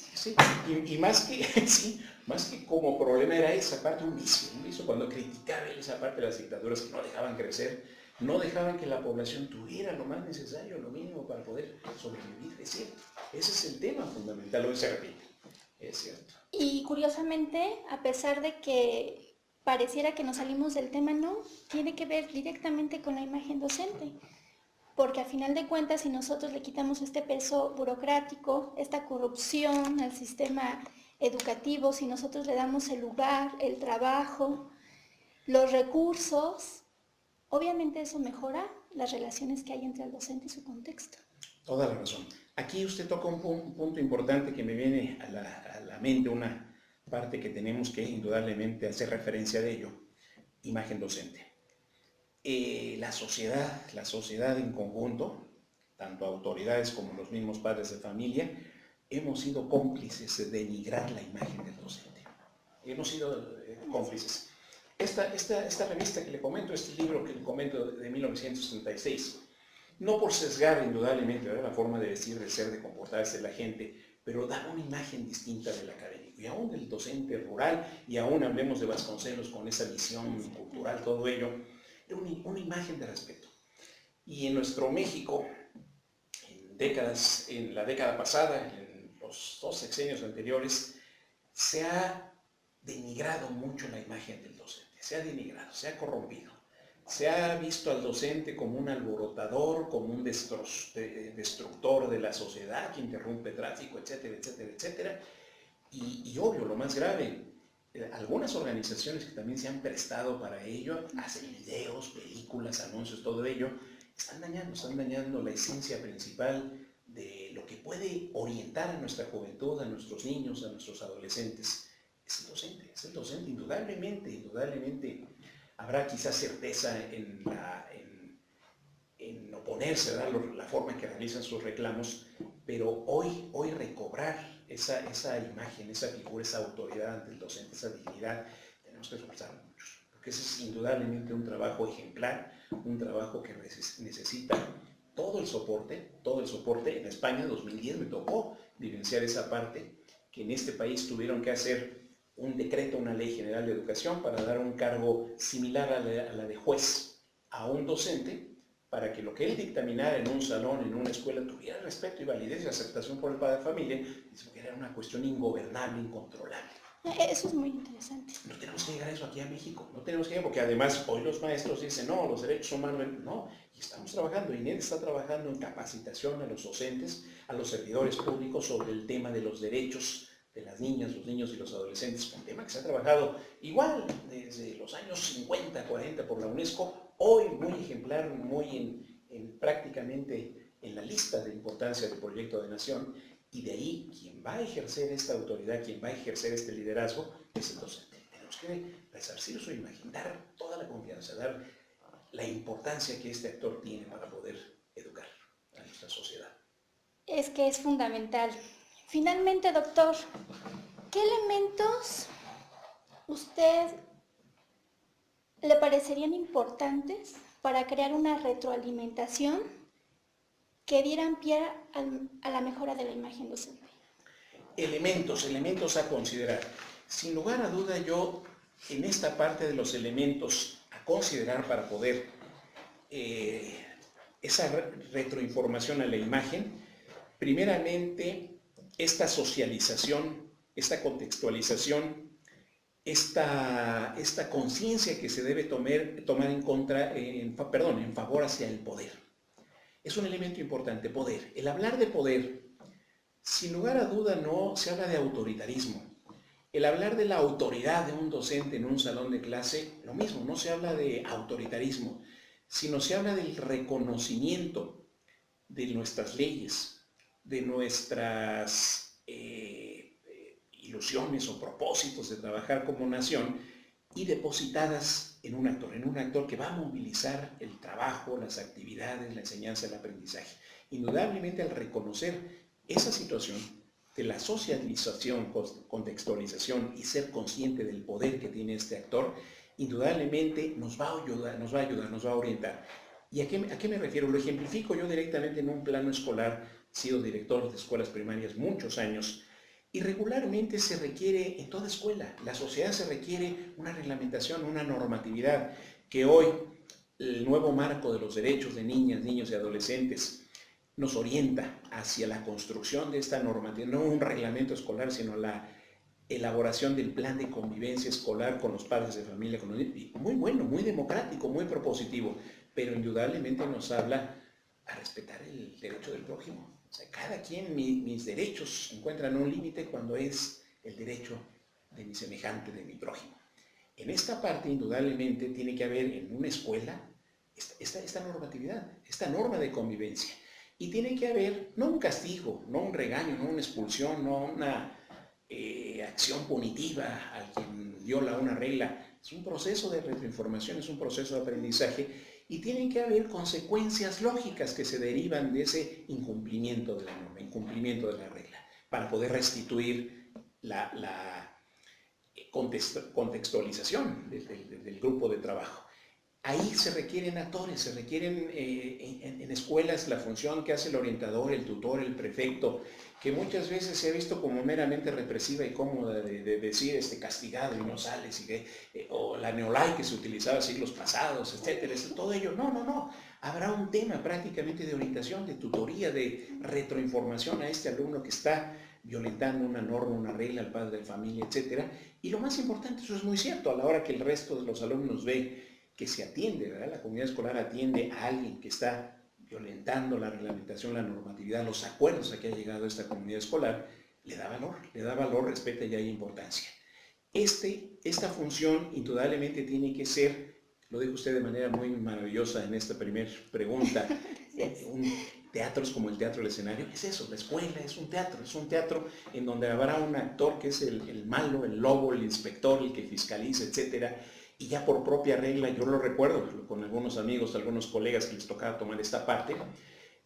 Y más que como problema era esa parte, un vicio cuando criticaba esa parte de las dictaduras que no dejaban crecer, no dejaban que la población tuviera lo más necesario, lo mínimo para poder sobrevivir. Es cierto, ese es el tema fundamental, hoy se repite, es cierto. Y curiosamente, a pesar de que pareciera que nos salimos del tema, no, tiene que ver directamente con la imagen docente, porque a final de cuentas, si nosotros le quitamos este peso burocrático, esta corrupción al sistema educativo, si nosotros le damos el lugar, el trabajo, los recursos, obviamente eso mejora las relaciones que hay entre el docente y su contexto. Toda la razón. Aquí usted toca un punto importante que me viene a la mente, una parte que tenemos que indudablemente hacer referencia de ello: imagen docente. La sociedad en conjunto, tanto autoridades como los mismos padres de familia, hemos sido cómplices de denigrar la imagen del docente. Hemos sido cómplices. Esta revista que le comento, este libro que le comento de 1936, no por sesgar indudablemente, ¿verdad?, la forma de decir, de ser, de comportarse de la gente, pero da una imagen distinta del académico y aún del docente rural, y aún hablemos de Vasconcelos con esa visión cultural, todo ello, una imagen de respeto. Y en nuestro México, en la década pasada, en los 2 sexenios anteriores, se ha denigrado mucho la imagen del docente, se ha denigrado, se ha corrompido. Se ha visto al docente como un alborotador, como un destructor de la sociedad, que interrumpe tráfico, etcétera. Y obvio, lo más grave, algunas organizaciones que también se han prestado para ello, hacen videos, películas, anuncios, todo ello, están dañando la esencia principal de lo que puede orientar a nuestra juventud, a nuestros niños, a nuestros adolescentes. Es el docente, indudablemente, indudablemente. Habrá quizás certeza en oponerse, ¿verdad?, la forma en que realizan sus reclamos, pero hoy recobrar esa imagen, esa figura, esa autoridad ante el docente, esa dignidad, tenemos que esforzarnos mucho, porque ese es indudablemente un trabajo ejemplar, un trabajo que necesita todo el soporte. En España, en 2010, me tocó vivenciar esa parte, que en este país tuvieron que hacer un decreto, una ley general de educación para dar un cargo similar a la de juez a un docente, para que lo que él dictaminara en un salón, en una escuela, tuviera respeto y validez y aceptación por el padre de familia, porque era una cuestión ingobernable, incontrolable. Eso es muy interesante. No tenemos que llegar a eso aquí a México, no tenemos que llegar, porque además hoy los maestros dicen, no, los derechos humanos, no, y estamos trabajando, INED está trabajando en capacitación a los docentes, a los servidores públicos sobre el tema de los derechos de las niñas, los niños y los adolescentes, un tema que se ha trabajado igual desde los años 50, 40 por la UNESCO, hoy muy ejemplar, muy prácticamente en la lista de importancia del proyecto de nación, y de ahí quien va a ejercer esta autoridad, quien va a ejercer este liderazgo, es el docente. Tenemos que resarcir su imagen, dar toda la confianza, dar la importancia que este actor tiene para poder educar a nuestra sociedad. Es que es fundamental. Finalmente, doctor, ¿qué elementos usted le parecerían importantes para crear una retroalimentación que dieran pie a la mejora de la imagen docente? Elementos a considerar. Sin lugar a duda, yo en esta parte de los elementos a considerar para poder esa retroinformación a la imagen, primeramente esta socialización, esta contextualización, esta conciencia que se debe tomar en favor hacia el poder. Es un elemento importante, poder. El hablar de poder, sin lugar a duda, no se habla de autoritarismo. El hablar de la autoridad de un docente en un salón de clase, lo mismo, no se habla de autoritarismo, sino se habla del reconocimiento de nuestras leyes, de nuestras ilusiones o propósitos de trabajar como nación, y depositadas en un actor que va a movilizar el trabajo, las actividades, la enseñanza, el aprendizaje. Indudablemente, al reconocer esa situación de la socialización, contextualización y ser consciente del poder que tiene este actor, indudablemente nos va a ayudar, nos va a orientar. ¿Y a qué me refiero? Lo ejemplifico yo directamente en un plano escolar. He sido director de escuelas primarias muchos años, y regularmente se requiere en toda escuela, la sociedad se requiere una reglamentación, una normatividad, que hoy el nuevo marco de los derechos de niñas, niños y adolescentes nos orienta hacia la construcción de esta normatividad, no un reglamento escolar, sino la elaboración del plan de convivencia escolar con los padres de familia, muy bueno, muy democrático, muy propositivo, pero indudablemente nos habla a respetar el derecho del prójimo. O sea, cada quien, mis derechos encuentran un límite cuando es el derecho de mi semejante, de mi prójimo. En esta parte, indudablemente, tiene que haber en una escuela esta normatividad, esta norma de convivencia. Y tiene que haber, no un castigo, no un regaño, no una expulsión, no una acción punitiva al quien viola una regla. Es un proceso de retroinformación, es un proceso de aprendizaje, y tienen que haber consecuencias lógicas que se derivan de ese incumplimiento de la norma, incumplimiento de la regla, para poder restituir la contextualización del grupo de trabajo. Ahí se requieren actores, se requieren en escuelas la función que hace el orientador, el tutor, el prefecto, que muchas veces se ha visto como meramente represiva y cómoda de decir castigado y no sales, o la neolay que se utilizaba siglos pasados, etcétera, todo ello. No. Habrá un tema prácticamente de orientación, de tutoría, de retroinformación a este alumno que está violentando una norma, una regla, al padre de familia, etcétera. Y lo más importante, eso es muy cierto, a la hora que el resto de los alumnos ve que se atiende, ¿verdad? La comunidad escolar atiende a alguien que está violentando la reglamentación, la normatividad, los acuerdos a que ha llegado esta comunidad escolar, le da valor, respeta y hay importancia. Esta función indudablemente tiene que ser Lo dijo usted de manera muy maravillosa en esta primera pregunta. Un teatro es como el teatro del escenario. Es eso, la escuela es un teatro en donde habrá un actor que es el malo, el lobo, el inspector, el que fiscaliza, etcétera. Y ya por propia regla, yo lo recuerdo con algunos amigos, algunos colegas que les tocaba tomar esta parte.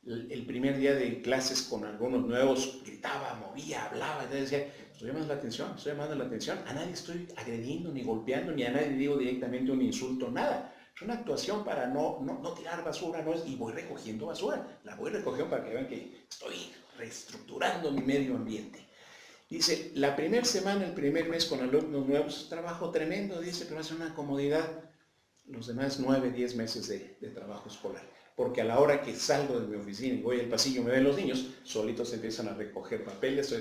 El primer día de clases con algunos nuevos gritaba, movía, hablaba, y decía, estoy llamando la atención, a nadie estoy agrediendo, ni golpeando, ni a nadie digo directamente un insulto, nada. Es una actuación para no tirar basura, no es, y voy recogiendo basura, la voy recogiendo para que vean que estoy reestructurando mi medio ambiente. Dice, la primera semana, el primer mes con alumnos nuevos, trabajo tremendo, dice, pero hace una comodidad. Los demás 9, 10 meses de trabajo escolar. Porque a la hora que salgo de mi oficina y voy al pasillo, me ven los niños, solitos empiezan a recoger papeles, ya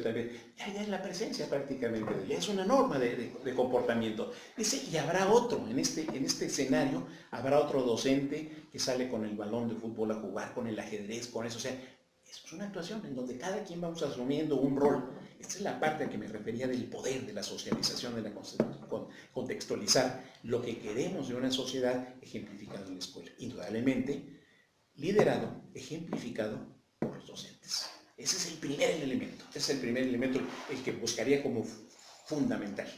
es la presencia prácticamente, ya es una norma de comportamiento. Dice, y habrá otro, en este escenario, habrá otro docente que sale con el balón de fútbol a jugar, con el ajedrez, con eso, o sea, es una actuación en donde cada quien vamos asumiendo un rol. Esta es la parte a que me refería del poder, de la socialización, de la contextualizar lo que queremos de una sociedad ejemplificado en la escuela. Indudablemente, liderado, ejemplificado por los docentes. Ese es el primer elemento, el que buscaría como fundamental.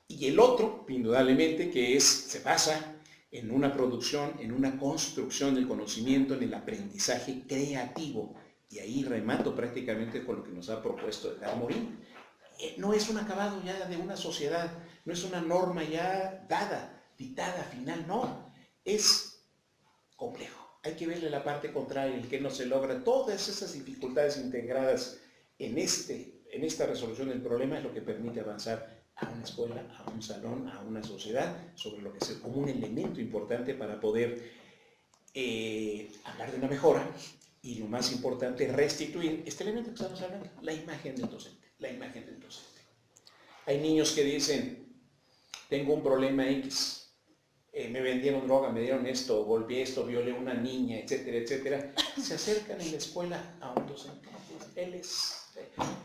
Y el otro, indudablemente, que se basa en una producción, en una construcción del conocimiento, en el aprendizaje creativo. Y ahí remato prácticamente con lo que nos ha propuesto Edgar Morin. No es un acabado ya de una sociedad, no es una norma ya dada, dictada, final, no. Es complejo. Hay que verle la parte contraria, el que no se logra. Todas esas dificultades integradas en esta resolución del problema es lo que permite avanzar a una escuela, a un salón, a una sociedad, sobre lo que es como un elemento importante para poder hablar de una mejora y, lo más importante, restituir este elemento que estamos hablando, la imagen del docente, Hay niños que dicen, tengo un problema X, me vendieron droga, me dieron esto, golpeé esto, violé a una niña, etcétera, etcétera. Se acercan en la escuela a un docente. Él es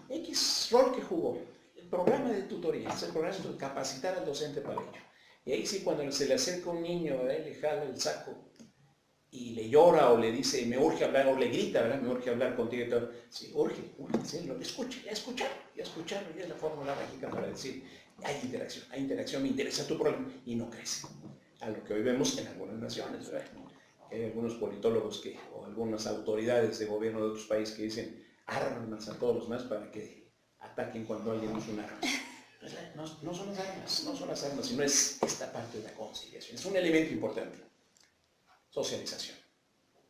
X rol que jugó. El programa de tutoría, es el programa de capacitar al docente para ello. Y ahí sí, cuando se le acerca un niño, le jala el saco y le llora o le dice, me urge hablar, o le grita, ¿verdad? Me urge hablar contigo y todo. Sí, urge, sí, lo escucha, ya escucharon, ya es la fórmula mágica para decir, hay interacción, me interesa tu problema, y no crece. A lo que hoy vemos en algunas naciones, ¿verdad? Hay algunos politólogos o algunas autoridades de gobierno de otros países que dicen, armas a todos los demás para que ataquen cuando alguien usa un arma. No son las armas, sino es esta parte de la conciliación. Es un elemento importante. Socialización.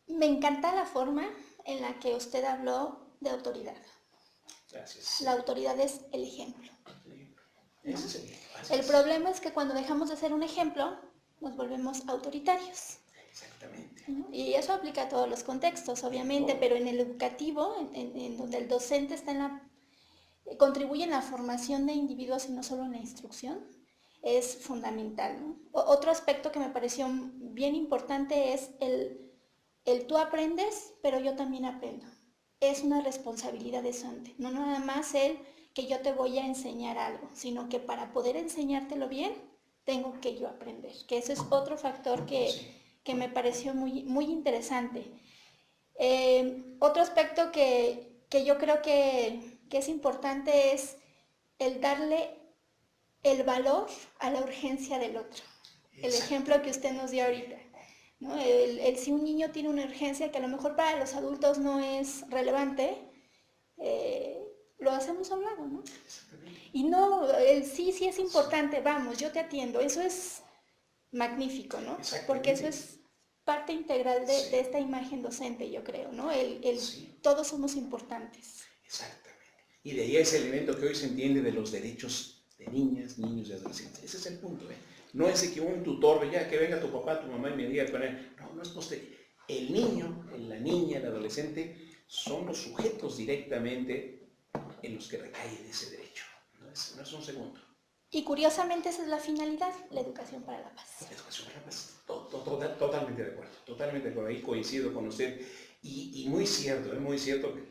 Me encanta la forma en la que usted habló de autoridad. Gracias. La autoridad es el ejemplo. Ese es el ejemplo. El problema es que cuando dejamos de ser un ejemplo, nos volvemos autoritarios. Exactamente. Y eso aplica a todos los contextos, obviamente, pero en el educativo, en donde el docente contribuye en la formación de individuos y no solo en la instrucción, es fundamental, ¿no? Otro aspecto que me pareció bien importante es el tú aprendes, pero yo también aprendo. Es una responsabilidad docente, no nada más el que yo te voy a enseñar algo, sino que para poder enseñártelo bien, tengo que yo aprender, que ese es otro factor que me pareció muy, muy interesante. Otro aspecto que yo creo que es importante es el darle el valor a la urgencia del otro. El ejemplo que usted nos dio ahorita, ¿no? Si un niño tiene una urgencia que a lo mejor para los adultos no es relevante, lo hacemos a un lado, ¿no? Y no, sí es importante, vamos, yo te atiendo, eso es magnífico, ¿no? Porque eso es parte integral de esta imagen docente, yo creo, ¿no? Todos somos importantes. Exactamente. Y de ahí ese elemento que hoy se entiende de los derechos de niñas, niños y adolescentes. Ese es el punto, ¿eh? No es que un tutor, ya que venga tu papá, tu mamá y me diga con él. No es posterior. El niño, la niña, el adolescente son los sujetos directamente en los que recae ese derecho. No es un segundo. Y curiosamente esa es la finalidad, la educación para la paz. La educación para la paz. Totalmente de acuerdo. Totalmente de acuerdo. Ahí coincido con usted. Y muy cierto,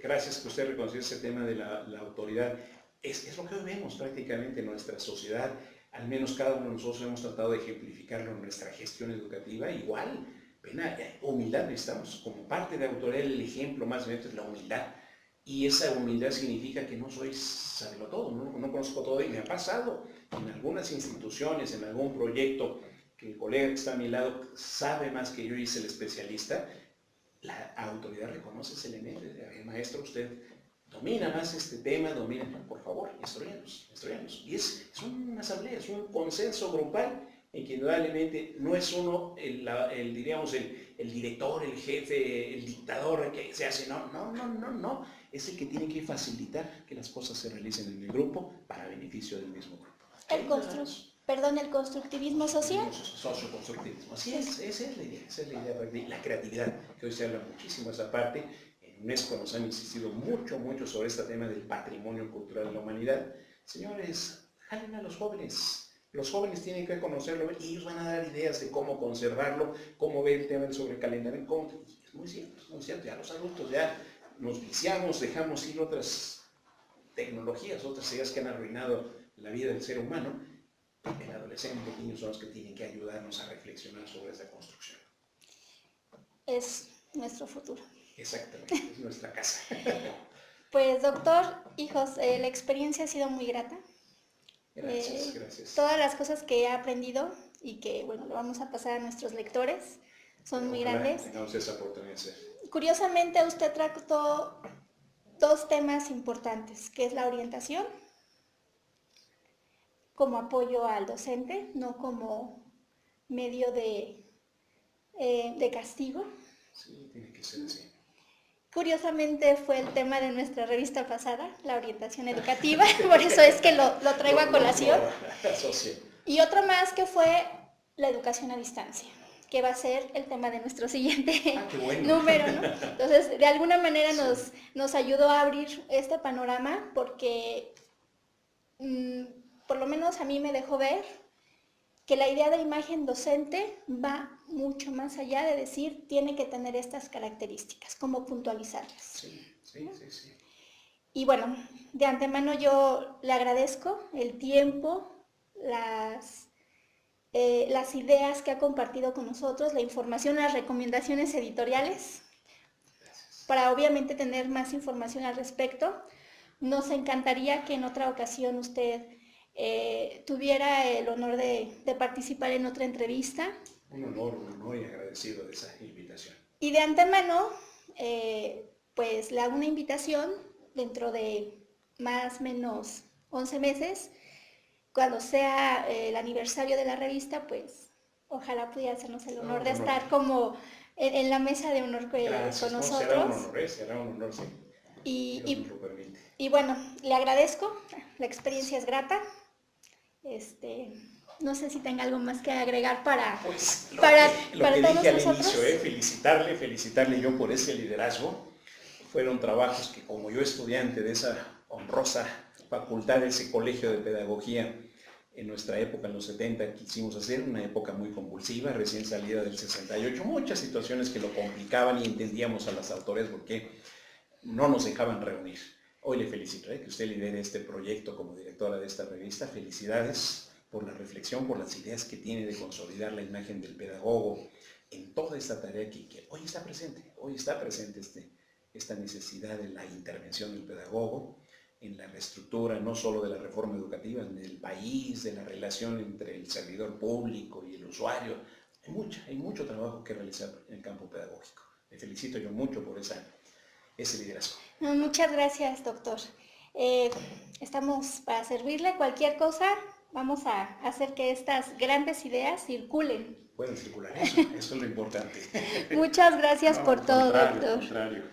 gracias que usted reconoció ese tema de la autoridad. Es lo que hoy vemos prácticamente en nuestra sociedad. al menos cada uno de nosotros hemos tratado de ejemplificarlo en nuestra gestión educativa. Igual, pena, humildad necesitamos. Como parte de autoridad, el ejemplo más evidente es la humildad. Y esa humildad significa que no soy sabelotodo, no conozco todo, y me ha pasado en algunas instituciones, en algún proyecto, que el colega que está a mi lado sabe más que yo y es el especialista. La autoridad reconoce ese elemento. Maestro, usted domina más este tema, domina, por favor, instruyanos. Y es una asamblea, es un consenso grupal en que indudablemente no es uno diríamos, el director, el jefe, el dictador que se hace, no, es el que tiene que facilitar que las cosas se realicen en el grupo para beneficio del mismo grupo. El constructivismo social. Socioconstructivismo, así es, esa es la idea, la creatividad, que hoy se habla muchísimo de esa parte. En UNESCO nos han insistido mucho sobre este tema del patrimonio cultural de la humanidad. Señores, jalen a los jóvenes. Los jóvenes tienen que conocerlo y ellos van a dar ideas de cómo conservarlo, cómo ver el tema del sobrecalentamiento. Es muy cierto, ya los adultos ya nos viciamos, dejamos ir otras tecnologías, otras ideas que han arruinado la vida del ser humano. El adolescente, los niños son los que tienen que ayudarnos a reflexionar sobre esa construcción. Es nuestro futuro. Exactamente, es nuestra casa. Pues doctor, hijos, la experiencia ha sido muy grata. Gracias. Todas las cosas que he aprendido y que, bueno, lo vamos a pasar a nuestros lectores, son muy grandes. Tengamos esa oportunidad de hacer. Curiosamente, usted trató dos temas importantes, que es la orientación, como apoyo al docente, no como medio de castigo. Sí, tiene que ser así. Curiosamente fue el tema de nuestra revista pasada, la orientación educativa, por eso es que lo traigo a colación. Y otro más que fue la educación a distancia, que va a ser el tema de nuestro siguiente número, ¿no? Entonces, de alguna manera nos ayudó a abrir este panorama porque por lo menos a mí me dejó ver que la idea de imagen docente va mucho más allá de decir tiene que tener estas características, cómo puntualizarlas. Sí. Y bueno, de antemano yo le agradezco el tiempo, las ideas que ha compartido con nosotros, la información, las recomendaciones editoriales, para obviamente tener más información al respecto. Nos encantaría que en otra ocasión usted tuviera el honor de participar en otra entrevista. Un honor y agradecido de esa invitación. Y de antemano, pues le hago una invitación dentro de más o menos 11 meses, cuando sea el aniversario de la revista, pues ojalá pudiera hacernos el honor de estar como en la mesa de honor con nosotros. Será un honor, sí. Y bueno, le agradezco, la experiencia es grata. No sé si tenga algo más que agregar para todos nosotros. Felicitarle yo por ese liderazgo. Fueron trabajos que, como yo estudiante de esa honrosa facultad, de ese colegio de pedagogía, en nuestra época, en los 70, quisimos hacer, una época muy convulsiva, recién salida del 68, muchas situaciones que lo complicaban y entendíamos a las autoridades porque no nos dejaban reunir. Hoy le felicito que usted lidere este proyecto como directora de esta revista. Felicidades por la reflexión, por las ideas que tiene de consolidar la imagen del pedagogo en toda esta tarea que hoy está presente. Hoy está presente esta necesidad de la intervención del pedagogo en la reestructura no solo de la reforma educativa, del país, de la relación entre el servidor público y el usuario. Hay mucho trabajo que realizar en el campo pedagógico. Le felicito yo mucho por ese liderazgo. Muchas gracias, doctor. Estamos para servirle. Cualquier cosa, vamos a hacer que estas grandes ideas circulen. Pueden circular, eso es lo importante. Muchas gracias por todo, doctor. Al contrario.